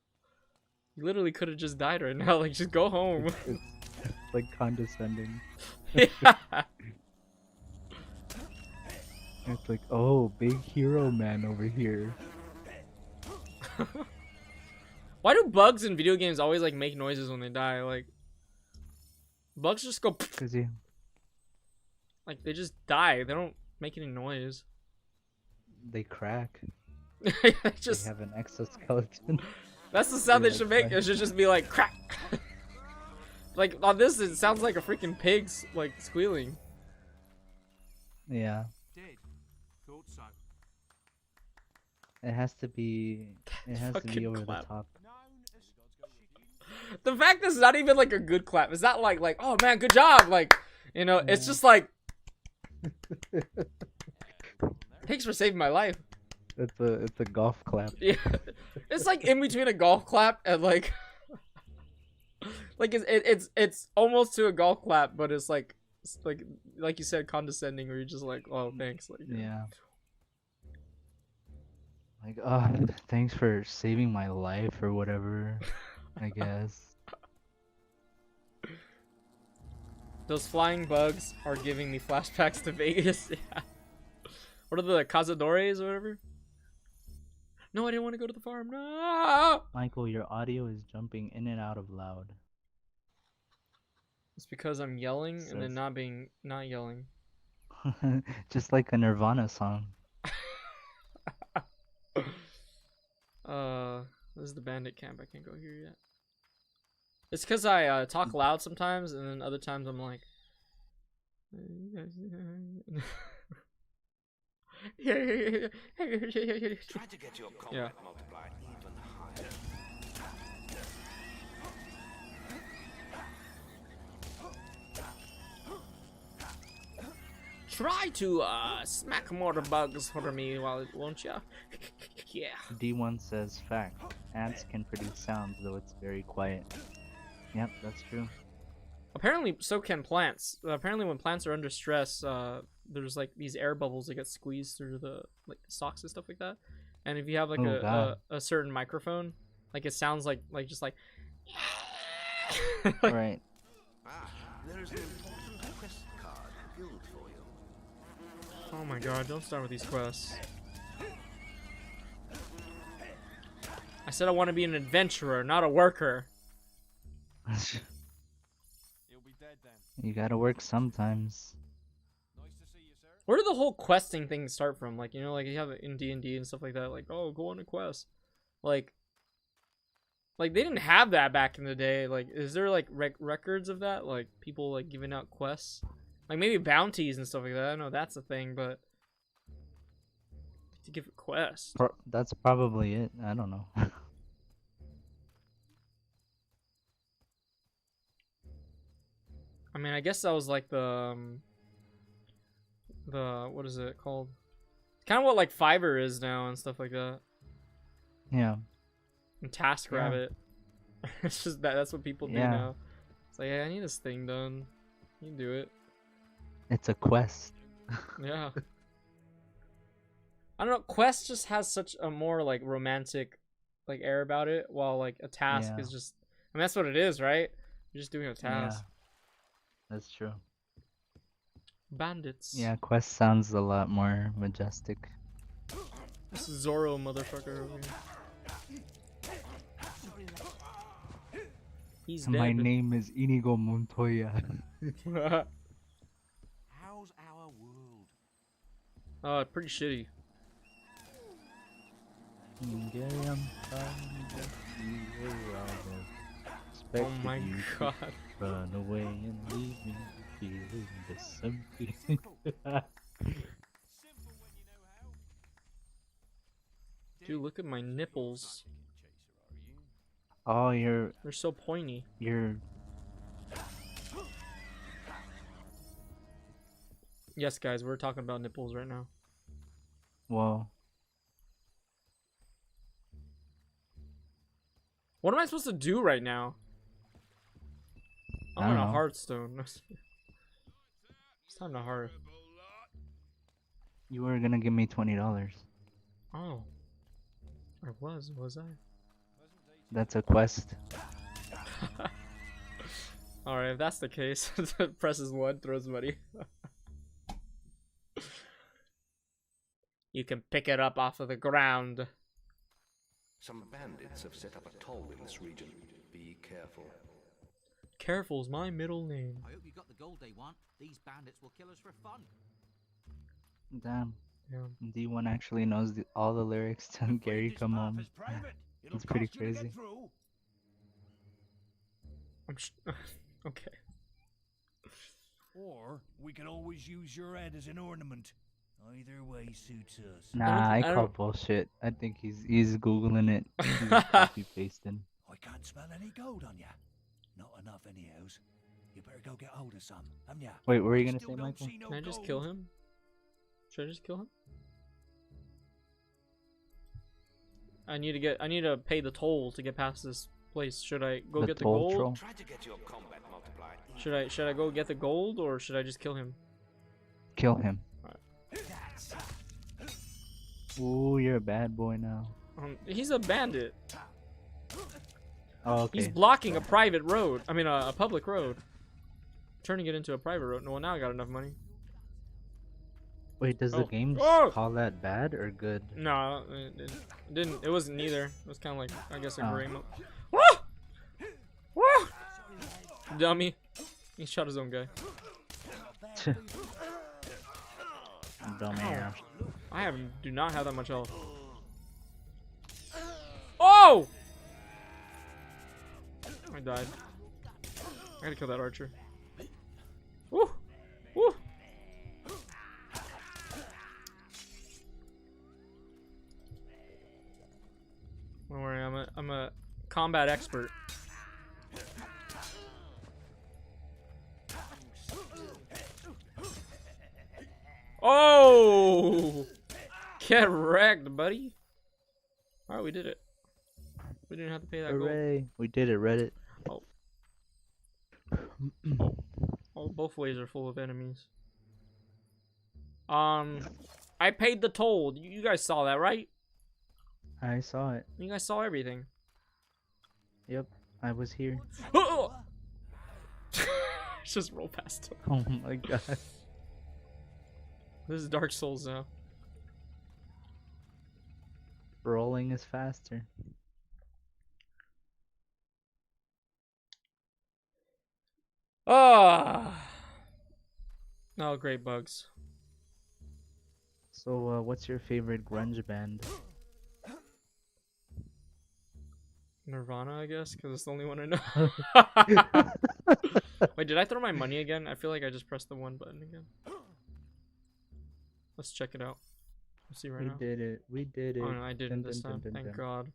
You literally could have just died right now. Like, just go home. It's like condescending. Yeah. It's like, oh, big hero man over here. Why do bugs in video games always like make noises when they die? Like, bugs just go Cause you, like they just die. They don't make any noise. they crack. Just They have an exoskeleton. that's the sound they Yeah, should make. right. It should just be like crack. Like on this, it sounds like a freaking pig's like squealing. Yeah. Dead. Thought so. It has to be. It has to be Fucking over clap. the top. Known as chicken. The fact that it's not even like a good clap. It's not like oh man, good job. Like it's Yeah. just like thanks for saving my life. It's a golf clap. Yeah, it's like in between a golf clap and like it's almost to a golf clap, but it's like you said, condescending, where you're just like, oh thanks, like Yeah. Like, oh, thanks for saving my life or whatever. I guess. Those flying bugs are giving me flashbacks to Vegas. Yeah. What are the cazadores or whatever? No, I didn't want to go to the farm. No. Michael, your audio is jumping in and out of loud. It's because I'm yelling and then Says- not yelling. Just like a Nirvana song. This is the bandit camp. I can't go here yet. It's because I talk loud sometimes, and then other times I'm like, Try to get your combat Yeah. multiplied even higher. Try to smack more bugs for me, won't ya? Yeah. D1 says fact. Ants can produce sounds, though it's very quiet. Yep, that's true. Apparently, so can plants. Apparently, when plants are under stress, there's like these air bubbles that get squeezed through the stalks and stuff like that. And if you have like Oh, God. a certain microphone, like it sounds like just like. Right. Ah, there is an important quest card guild for you. Oh my god! Don't start with these quests. I said I want to be an adventurer, not a worker. He'll be dead then. You gotta work sometimes. Nice to see you, sir. Where did the whole questing thing start from? Like, like you have it in D&D and stuff like that. Like, oh, go on a quest. Like they didn't have that back in the day. Like, is there like records of that? Like people like giving out quests, like maybe bounties and stuff like that. I know that's a thing, but to give a quest. That's probably it. I don't know. I mean, I guess that was like the the what is it called? Kind of what like Fiverr is now and stuff like that. Yeah. And TaskRabbit. It's just that's what people do Yeah. now. It's like, hey, I need this thing done. You do it. It's a quest. Yeah. I don't know. Quest just has such a more like romantic like air about it, while like a task Yeah. is just. I mean, that's what it is, right? You're just doing a Yeah. task. That's true. Bandits. Yeah, quest sounds a lot more majestic. This is Zorro, motherfucker. Over here. He's My dead. name is Inigo Montoya. How's our world? Pretty shitty. Oh my god. Run away and leave me feeling this empty. Dude, look at my nipples. Oh, They're so pointy. you're. Yes, guys, we're talking about nipples right now. Well, What am I supposed to do right now? I I'm on don't a know. Hearthstone. It's time to heart. you were gonna give me $20. Oh. Was I? That's a quest. Alright, if that's the case, presses 1, throws money. You can pick it up off of the ground. Some bandits have set up a toll in this region. Be careful. Careful's my middle name. I hope you got the gold they want. These bandits will kill us for fun. Damn. Yeah. D1 actually knows all the lyrics to Gary Come Home. It's pretty crazy. Okay. Or we could always use your head as an ornament. Either way suits us. Nah, I I call don't- bullshit. I think he's googling it. He's copy pasting. I can't smell any gold on ya. Not enough anyhow. You better go get hold of some, haven't ya? Wait, what were you I gonna still say, don't Michael? see no Can I just kill gold. him? Should I just kill him? I need to pay the toll to get past this place. Should I go get the toll gold? troll? Try to get your combat multiplied. Should I go get the gold, or should I just kill him? Kill him. Ooh, you're a bad boy now. He's a bandit. Oh, okay. He's blocking a private road. I mean, a public road. Turning it into a private road. No, well, now I got enough money. Wait, does the Oh. game Oh! call that bad or good? No, it didn't. It wasn't either. It was kind of like, I guess, a Oh. gray mode. Woo! Woo! Dummy. He shot his own guy. Dumbass. I do not have that much health. Oh! I died. I gotta kill that archer. Woo! Woo! Don't worry, I'm a combat expert. Oh! Get wrecked, buddy. Alright, we did it. We didn't have to pay that gold. Hooray! We did it, Reddit. Oh. Oh, both ways are full of enemies. I paid the toll. You guys saw that, right? I saw it. You guys saw everything. Yep, I was here. Just roll past him. Oh my god. This is Dark Souls now. Rolling is faster. Ah. Oh, great bugs. So, what's your favorite grunge band? Nirvana, I guess, because it's the only one I know. Wait, did I throw my money again? I feel like I just pressed the one button again. Let's check it out. Let's see right We now. did it. We did it. Oh no, I didn't Dun, this dun, time. dun, dun, Thank dun. God.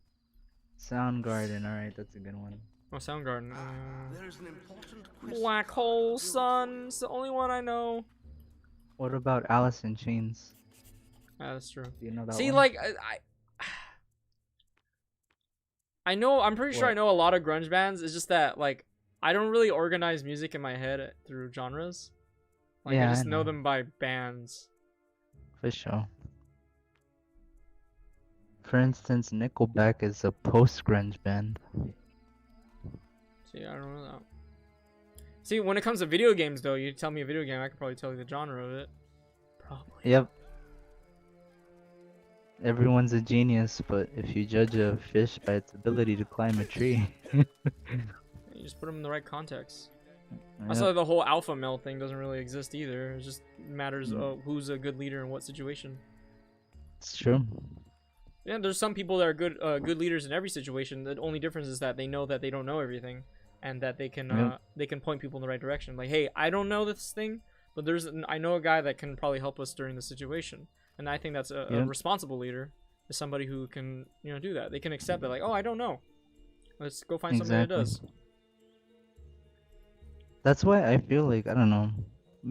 Soundgarden. All right, that's a good one. Oh, Soundgarden. There is an important quest Black Hole Sun. It's the only one I know. What about Alice in Chains? That's true. Do you know that See, one? like I know, I'm pretty sure I What? know a lot of grunge bands. It's just that like I don't really organize music in my head through genres. Like I Yeah, I just know know. them by bands. For sure. For instance, Nickelback is a post-grunge band. See, I don't know that. See, when it comes to video games, though, you tell me a video game, I could probably tell you the genre of it. Probably. Yep. Everyone's a genius, but if you judge a fish by its ability to climb a tree. You just put them in the right context. Yep. That's why the whole alpha male thing doesn't really exist either. It just matters who's a good leader in what situation. It's true. Yeah, there's some people that are good leaders in every situation. The only difference is that they know that they don't know everything, and that they can point people in the right direction. Like, hey, I don't know this thing, but I know a guy that can probably help us during the situation. And I think that's a responsible leader, is somebody who can do that. They can accept it. Like, oh, I don't know. Let's go find somebody that does. That's why I feel like, I don't know,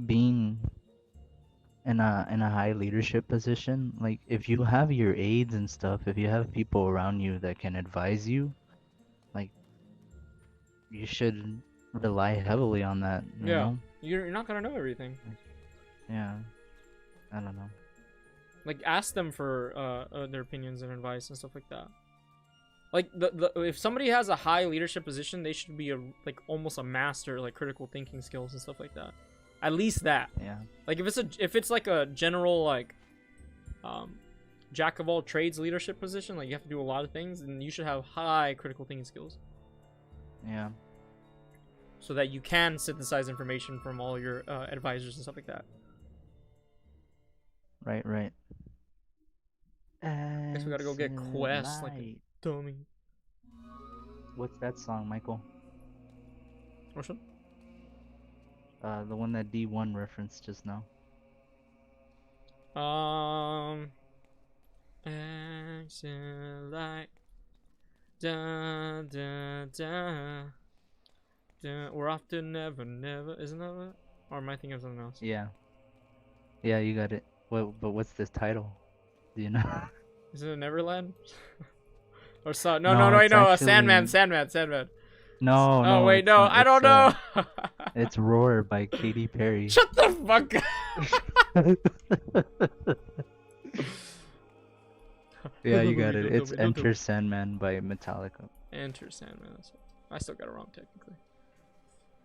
being in a high leadership position, like if you have your aides and stuff, if you have people around you that can advise you, like you should rely heavily on that, you know? You're not gonna know everything. Yeah. I don't know. Like, ask them for their opinions and advice and stuff like that. Like if somebody has a high leadership position, they should be almost a master, like critical thinking skills and stuff like that. At least that. Yeah. Like if it's like a general like jack of all trades leadership position, like you have to do a lot of things, and you should have high critical thinking skills. Yeah. So that you can synthesize information from all your advisors and stuff like that. Right. Guess we gotta go get quests like a dummy. What's that song, Michael? Which one? The one that D1 referenced just now. Action like da da da da. We're off to never. Isn't that what? Or am I thinking of something else? Yeah. Yeah, you got it. But what's this title? Do you know? Is it a Neverland? Or no, it's Sandman. No, Oh wait, no, I don't know. It's Roar by Katy Perry. Shut the fuck up. Yeah, you got it. It's Enter Sandman by Metallica. Enter Sandman. I still got it wrong technically.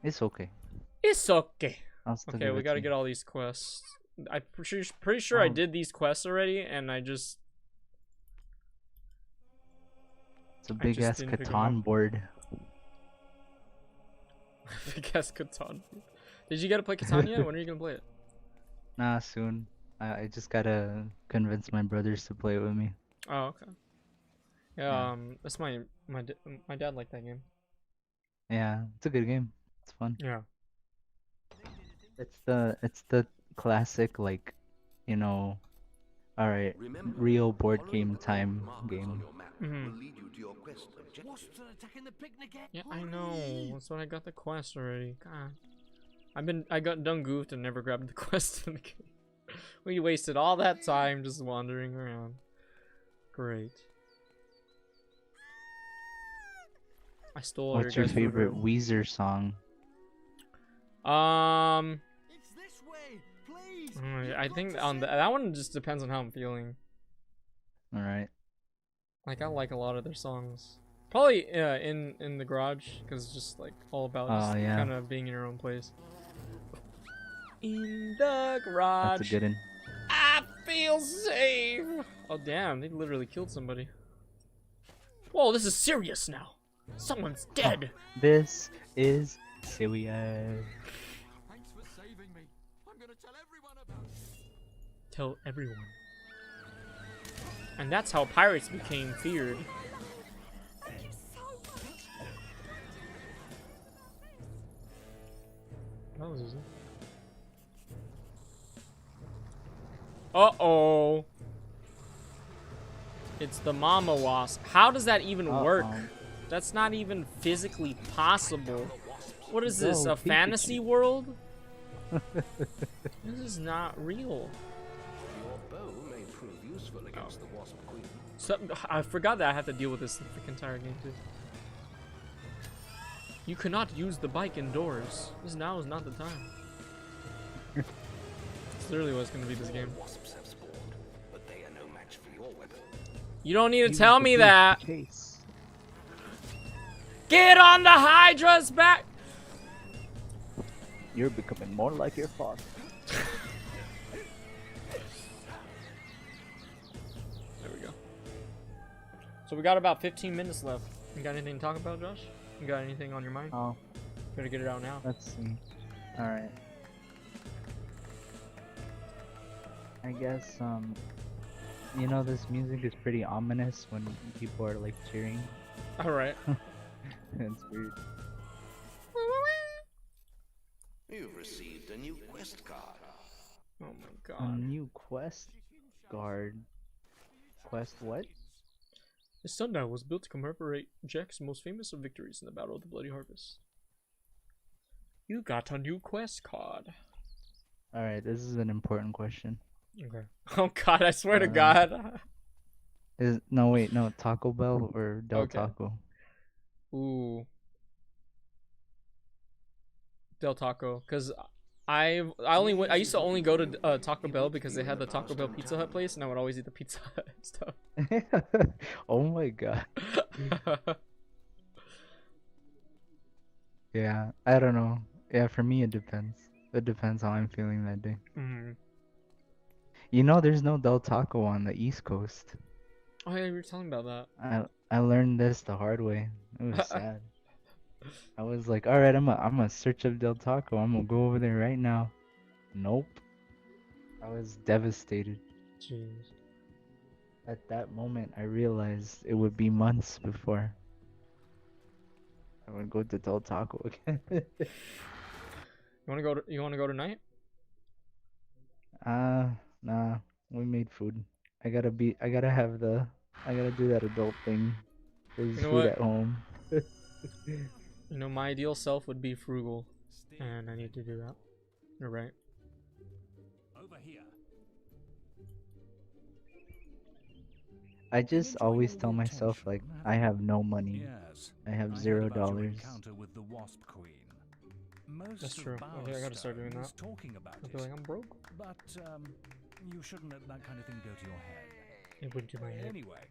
It's okay. It's okay. Okay, we gotta get all these quests. I'm pretty sure I did these quests already, and I just... It's a big ass Catan board. Big ass Catan. Did you get to play Catan yet? When are you gonna play it? Nah, soon. I just gotta convince my brothers to play it with me. Oh, okay. Yeah, that's my dad liked that game. Yeah, it's a good game. It's fun. Yeah. It's the classic, like, alright, real board game time game. Yeah, I know. That's when I got the quest already. God. I got done goofed and never grabbed the quest in the game. We wasted all that time just wandering around. Great. I stole What's your favorite Weezer song? It's this way, please. I think that one just depends on how I'm feeling. All right. Like I like a lot of their songs. Probably in the garage, because it's just like all about just kind of being in your own place. In the garage. That's a good one. I feel safe. Oh damn! They literally killed somebody. Whoa! This is serious now. Someone's dead. This is serious. Thanks for saving me. I'm gonna tell everyone about it. Tell everyone. And that's how pirates became feared. Uh-oh. It's the mama wasp. How does that even work? That's not even physically possible. What is this, a fantasy world? This is not real. Your bow may prove useful against the Wasp Queen. So, I forgot that I have to deal with this the freaking entire game too. You cannot use the bike indoors. Now is not the time. It's literally what's gonna be this game. Wasps have spawned, but they are no match for your weapon. You don't need to Use tell the me boost that. to chase. Get on the Hydra's back. You're becoming more like your father. There we go. So we got about 15 minutes left. You got anything to talk about, Josh? You got anything on your mind? Oh, Better get it out now. let's see. All right. I guess you know, this music is pretty ominous when people are like cheering. All right. It's weird. You've received a new quest card. Oh my A god. new quest guard. Quest what? The sundial was built to commemorate Jack's most famous of victories in the Battle of the Bloody Harvest. You got a new quest card. All right, this is an important question. Okay. Oh god, I swear to Uh, god. No, Taco Bell or Del Okay. Taco? Ooh. Del Taco, cause I used to only go to Taco Bell because they had the Taco Bell Pizza Hut place, and I would always eat the Pizza Hut stuff. Oh my god. Yeah, I don't know. Yeah, for me it depends. It depends how I'm feeling that day. Mm. You know, there's no Del Taco on the East Coast. Oh yeah, you were telling me about I learned this the hard way. It was that. sad. I was like, all right, I'm gonna search up Del Taco. I'm gonna go over there right now. Nope. I was devastated. Jeez. At that moment, I realized it would be months before I would go to Del Taco again. You wanna go tonight? Nah. We made food. I gotta do that adult thing. There's You know food what? at home. You know, my ideal self would be frugal, and I need to do that. You're right. Over here. I just Enjoying always all tell the myself attention, like have I you? have no money. Yes. I have I heard $0. about your encounter with the Wasp Queen. Most That's of true. Okay, I gotta start doing Bowerstone is that. talking about I it, feel like I'm broke. but you shouldn't let that kind of thing go to your head. It wouldn't do my head. Anyway,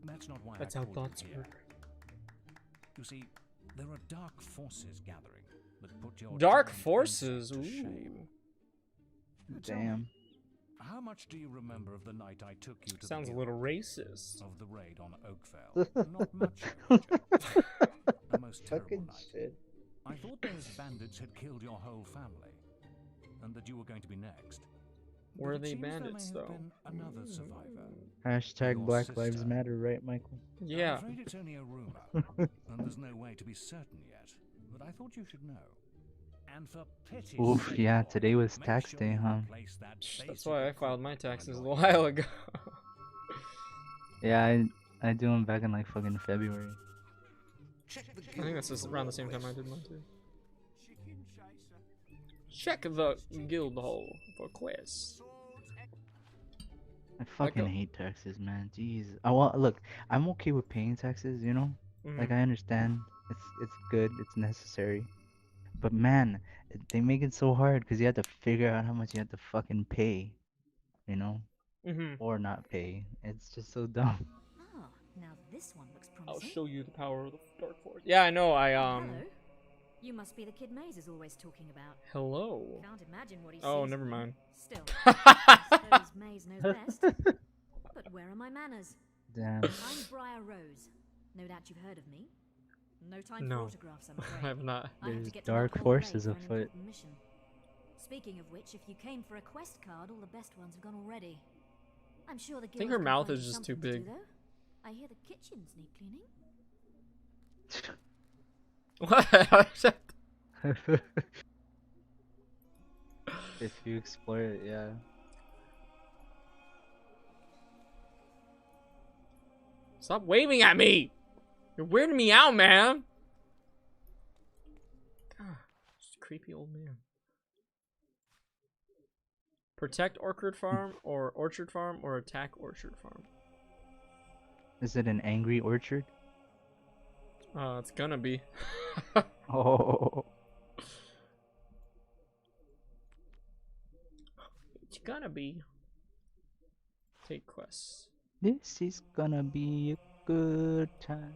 that's not why That's I how called thoughts you here. work. You see, there are dark forces gathering that put your Dark giant forces. insight to shame. Ooh. Tell me, Damn. how much do you remember of the night I took you to Sounds the a little guild? racist. Of the raid on Oakvale? Not much. Roger. A most terrible Fucking night. shit. I thought those bandits had killed your whole family, and that you were going to be next. But Were it they seems there bandits, may have though? been another survivor. Hashtag Your Black Lives sister. Matter, right, Michael? Yeah. I'm afraid it's only a rumor, and there's no way to be certain yet. But I thought you should know. And for pity's Oof, sake, yeah, boy, today was make tax sure day, you huh? replace that That's basic why I filed my equipment on taxes a your while ago. Yeah, I do them back in like fucking February. Check the I think that's guild just for around the war same time I quests. did mine too. Check the guild hole for quests. I fucking a- hate taxes, man. Jeez. Look, I'm okay with paying taxes, you know? Like Mhm. I understand. It's good, it's necessary. But man, they make it so hard because you have to figure out how much you have to fucking pay, you know? Mhm. Or not pay. It's just so dumb. Ah, now this one looks I'll promising. show you the power of the dark force. Yeah, I know. Hello. You must be the kid Maze is always talking about. Hello. Can't imagine what he Oh, sees. never mind. Still, I suppose Maze knows best. But where are my manners? Damn. I'm Briar Rose. No doubt you've heard of me. No time No. for autographs, I'm I afraid. have not. I have There's to get dark to that whole forces glade for an afoot. important mission. Speaking of which, if you came for a quest card, all the best ones have gone already. I'm sure the guild think her can mouth find is you just too something to do, big. though. I hear the kitchens need cleaning. What? If you explore it, yeah. Stop waving at me! You're weirding me out, man! God, just a creepy old man. Protect Orchard Farm or Orchard Farm or attack Orchard Farm? Is it an angry orchard? It's gonna be. Oh, It's gonna be. Take quests. this is gonna be a good time.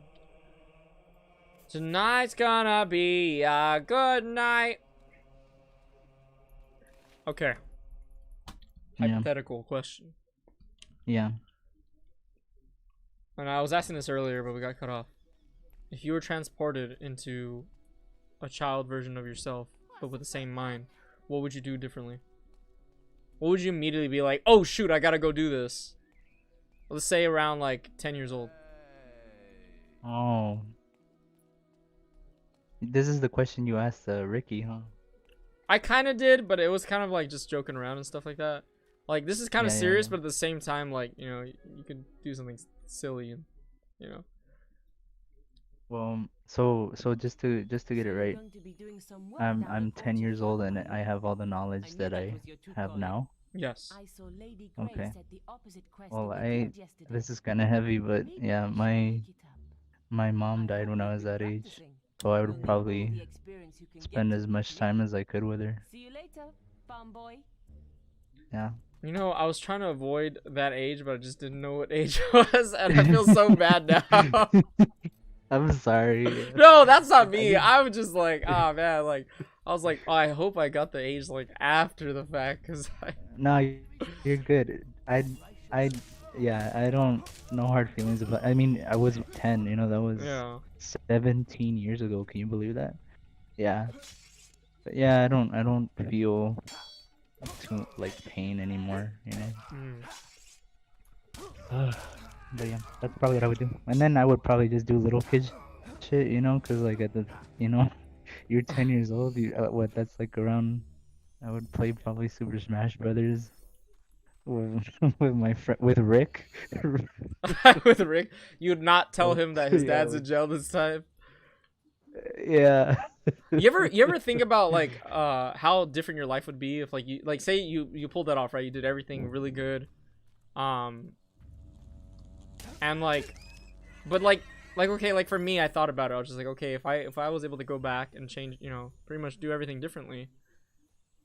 Tonight's gonna be a good night. Okay. Yeah. Hypothetical question. Yeah. And I was asking this earlier, but we got cut off. If you were transported into a child version of yourself, but with the same mind, what would you do differently? What would you immediately be like, oh shoot, I gotta go do this? Let's say around like 10 years old. Oh. This is the question you asked Ricky, huh? I kind of did, but it was kind of like just joking around and stuff like that. Like, this is kind of Yeah, serious, yeah. but at the same time, like, you know, you could do something silly and, you know. Well, so just to get it right, I'm 10 years old and I have all the knowledge that I have now. Yes. Okay. Well, this is kind of heavy, but yeah, my mom died when I was that age, so I would probably spend as much time as I could with her. See you later, farm boy. Yeah. You know, I was trying to avoid that age, but I just didn't know what age it was, and I feel so bad now. I'm sorry. No, that's not me. I was just like, oh man, like, I was like, oh, I hope I got the age like after the fact, cause No, you're good. Yeah, I don't know hard feelings about. I mean, I was 10. You know, that was yeah. 17 years ago. Can you believe that? Yeah. But yeah, I don't feel too like pain anymore. You know. Mm. But yeah, that's probably what I would do. And then I would probably just do little kid shit, you know, cause like at the, you know, you're 10 years old. What? That's like around. I would play probably Super Smash Brothers with my friend with Rick. With Rick, you'd not tell him that his Yeah, dad's in jail this time. Yeah. You ever think about like how different your life would be if like you like say you pulled that off, right? You did everything really good. And like but like okay, like for me, I thought about it. I was just like, okay, if I was able to go back and change, you know, pretty much do everything differently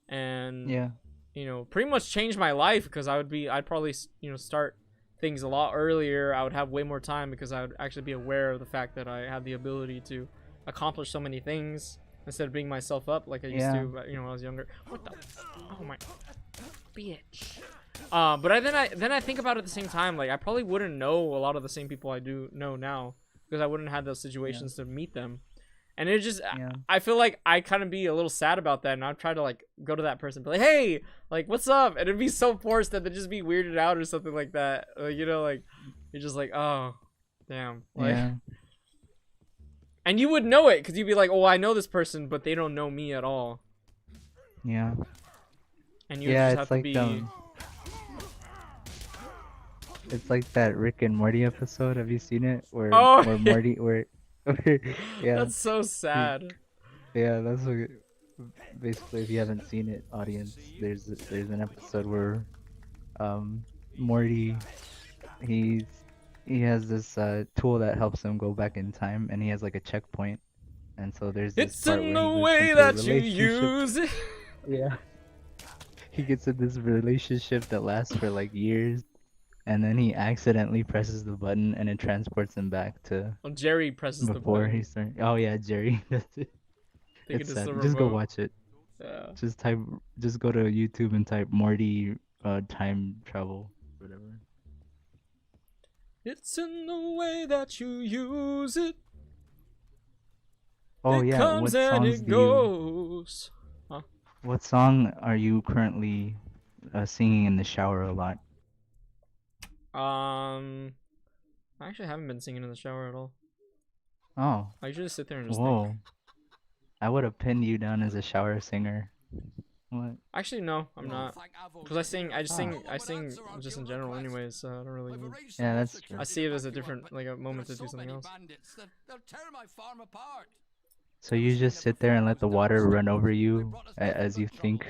and Yeah. you know, pretty much change my life, because I'd probably, you know, start things a lot earlier. I would have way more time because I would actually be aware of the fact that I have the ability to accomplish so many things instead of beating myself up like I used to, you know, when I was younger. What the? Oh my bitch. But then I think about it at the same time, like I probably wouldn't know a lot of the same people I do know now because I wouldn't have those situations to meet them. And it just, I feel like I kind of be a little sad about that, and I'd try to like go to that person, and be like, hey, like what's up? And it'd be so forced that they'd just be weirded out or something like that. You know, like you're just like, oh, damn. Like, Yeah. and you would know it because you'd be like, oh, I know this person, but they don't know me at all. Yeah. And you just have to be. It's like that Rick and Morty episode. Have you seen it? Where Morty, where yeah. That's so sad. Yeah, that's what, basically, if you haven't seen it, audience, there's an episode where Morty, he has this tool that helps him go back in time, and he has like a checkpoint, and so there's this It's part in where the he way gets into a that you relationship. use it. Yeah. He gets in this relationship that lasts for like years, and then he accidentally presses the button and it transports him back to Oh, Jerry presses the before button. he started. Oh yeah, Jerry. That's it. Think It's it is sad. the Just go remote. watch it. Yeah. Just go to YouTube and type Morty time travel, whatever. It's in the way that you use it. Oh It yeah, what comes and songs it do you? goes. Huh? What song are you currently singing in the shower a lot? I actually haven't been singing in the shower at all. Oh, I usually sit there and just whoa! think. I would have pinned you down as a shower singer. What? Actually, no, I'm not. Because I sing just in general anyways, so I don't really need. Yeah, that's true. I see it as a different, like a moment to do something else. They'll tear my farm apart. So you just sit there and let the water run over you as you think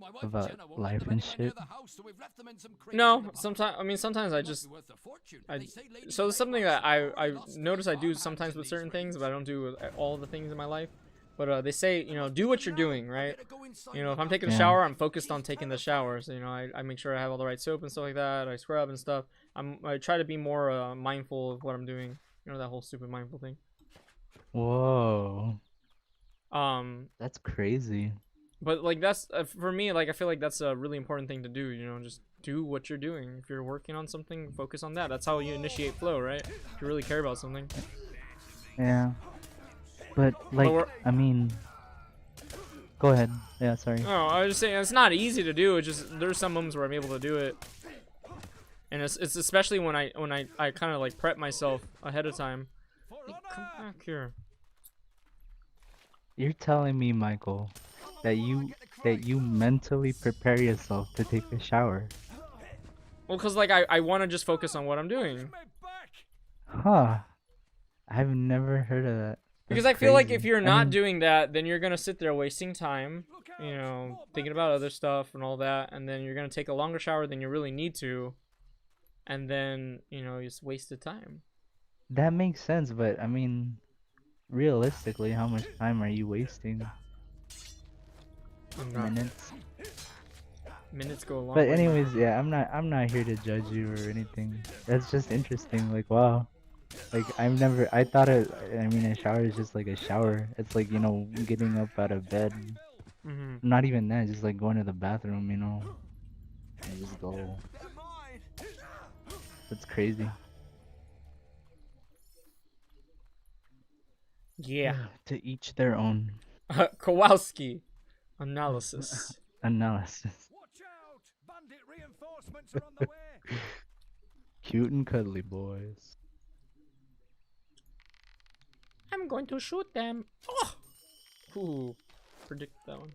My wife about Jenna won't let life them and anywhere near shit? the house, so we've left them in some crates in No, the barn. sometimes I mean sometimes I Must just be worth a fortune. I They say ladies so it's make something lots that of I lots of notice I do farmhands sometimes in with these certain things, raids. but I don't do with all the things in my life. But they say, you know, do what you're doing, right? You know, if I'm taking a Yeah. shower, I'm focused on taking the shower. So, you know, I make sure I have all the right soap and stuff like that. I scrub and stuff. I try to be more mindful of what I'm doing. You know, that whole stupid mindful thing. Whoa, Um, that's crazy. but like that's for me. Like I feel like that's a really important thing to do. You know, just do what you're doing. If you're working on something, focus on that. That's how you initiate flow, right? If you really care about something. Yeah. But like, I mean, go ahead. Yeah, sorry. No, I was just saying it's not easy to do. It's just there's some moments where I'm able to do it, and it's especially when I kind of like prep myself ahead of time. Hey, come back here. You're telling me, Michael, that you mentally prepare yourself to take a shower. Well, cause like I want to just focus on what I'm doing. Huh. I've never heard of that. Because That's I feel like crazy. if you're I not mean, doing that, then you're gonna sit there wasting time, you know, thinking about other stuff and all that, and then you're gonna take a longer shower than you really need to, and then you know you just wasted time. that makes sense, but I mean, realistically, how much time are you wasting? I'm not. Minutes. Minutes go a long But way. anyways, yeah, I'm not here to judge you or anything. That's just interesting. Like, wow. Like I thought I mean, a shower is just like a shower. It's like, you know, getting up out of bed. Mm-hmm. Not even that, just like going to the bathroom, you know. And just go. That's crazy. Yeah. To each their own. Kowalski analysis. Analysis. Watch out! Bandit reinforcements are on the way. Cute and cuddly boys. I'm going to shoot them. Oh! Ooh, predict that one.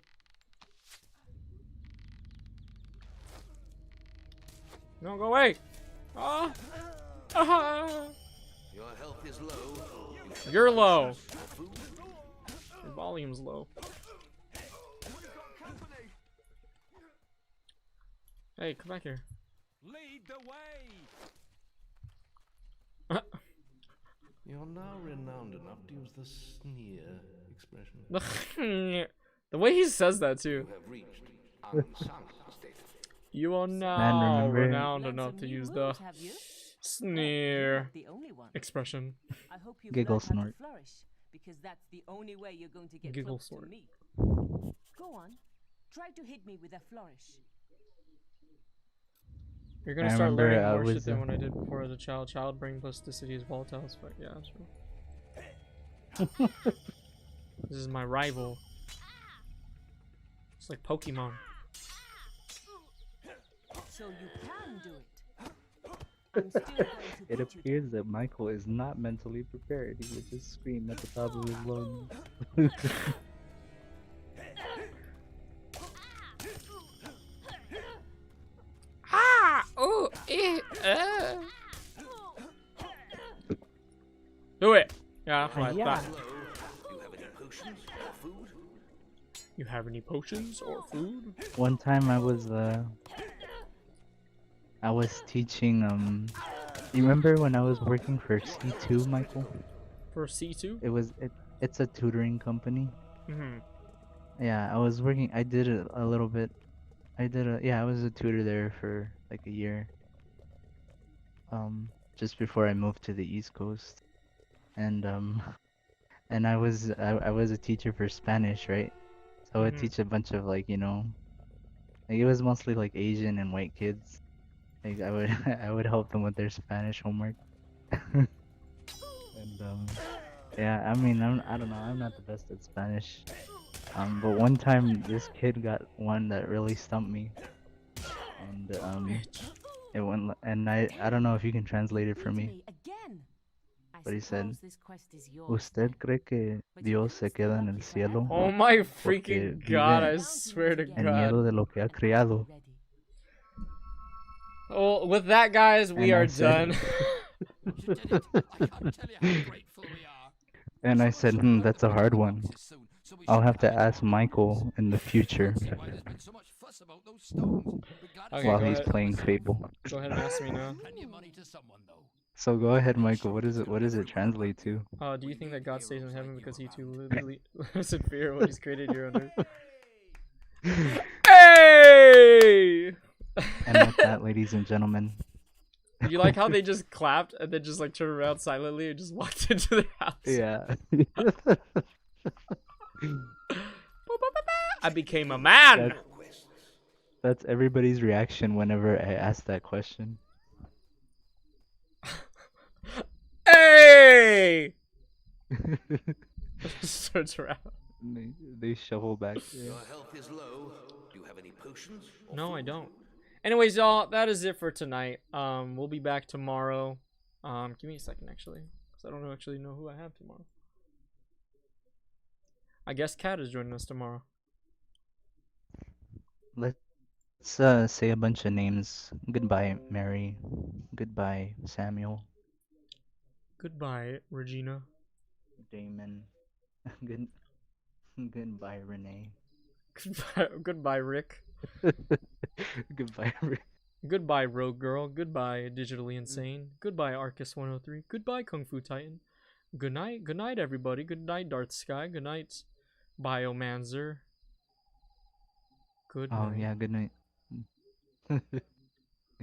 No, go away. Ah! Ah! Your health is low. You're low. Your volume's low. Hey, come back here. Lead the way. You're now renowned enough to use the sneer expression. The way he says that too. You have reached unsung status. You are Man, now remember- renowned Learned enough some to new use moves, the have you? sneer You're not the only one. expression. I hope you've Giggle learned how to snort. flourish, because that's the only way you're going to get Giggle close snort. to me. Go on, try to hit me with a flourish. You're gonna I start remember learning I more shit was, than when I did before as a child. Child brain plasticity is volatile as fuck. Yeah, that's true. This is my rival. It's like Pokemon. So you can do it. I'm still going to It put you appears that Michael is not mentally prepared. He would just scream at the top of his lungs. Ah! Oh! Do it! Yeah, that's what I Yeah. thought. You have any potions or food? You have any potions or food? One time I was teaching you remember when I was working for C2, Michael? For C2? It's a tutoring company. Mm-hmm. Yeah, I did it a little bit. I was a tutor there for like a year. Just before I moved to the East Coast. And and I was a teacher for Spanish, right? So I would Mhm. teach a bunch of like, you know, like it was mostly like Asian and white kids. Like I would I would help them with their Spanish homework. And yeah, I mean, I don't know, I'm not the best at Spanish. But one time this kid got one that really stumped me. And it went and I don't know if you can translate it for me. Again. I But he said, suppose this quest is yours ¿Usted then. cree que But you Dios se can't stay queda en lucky el forever. cielo Oh my porque freaking vive god, I Down to swear to meet en again. miedo god. de lo que ha And I'll be criado? ready. Well, with that, guys, we And I are said- done. You did it. I can't tell you how grateful we are. And I So said, much we hope that's a to be hard able to one. practice soon, so we I'll shouldn't have to have any ask more Michael problems. in the future. See why there's been so much fuss those stones. Be glad to Okay, see While go you he's ahead. playing myself. Fable. Go ahead and ask me now. Plenty of money to someone, though. So go ahead, Make Michael. sure What to is it? tell What does it everyone about translate you. to? Do you We think need that God stays in heroes heaven like because you he too around. lives in fear of what he's created here on earth? Hey! Hey! And with that, ladies and gentlemen, You like how they just clapped and then just like turned around silently and just walked into their house? yeah. I became a man. That's everybody's reaction whenever I ask that question. Hey! Just turns around. They shovel back. Yeah. Your health is low. Do you have any potions? Or No, I food? don't. Anyways, y'all, that is it for tonight. We'll be back tomorrow. Give me a second, actually, because I don't actually know who I have tomorrow. I guess Kat is joining us tomorrow. Let's say a bunch of names. Goodbye, Mary. Goodbye, Samuel. Goodbye, Regina. Damon. Good. Goodbye, Renee. Goodbye, Rick. Goodbye, Rick. Goodbye, Rogue Girl. Goodbye, Digitally Insane. Goodbye, Arcus103. Goodbye, Kung Fu Titan. Good night. Good night, everybody. Good night, Darth Sky. Good night, Biomancer. Good Oh night. yeah. Good night. Good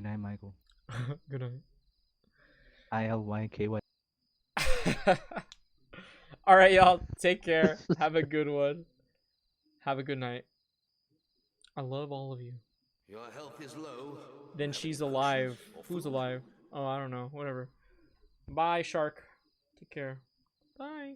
night, Michael. Good night. ILYKY. All right, y'all. Take care. Have a good one. Have a good night. I love all of you. Your health is low. Then Have she's any alive. potions or Who's food? alive? Oh, I don't know. Whatever. Bye, shark. Take care. Bye.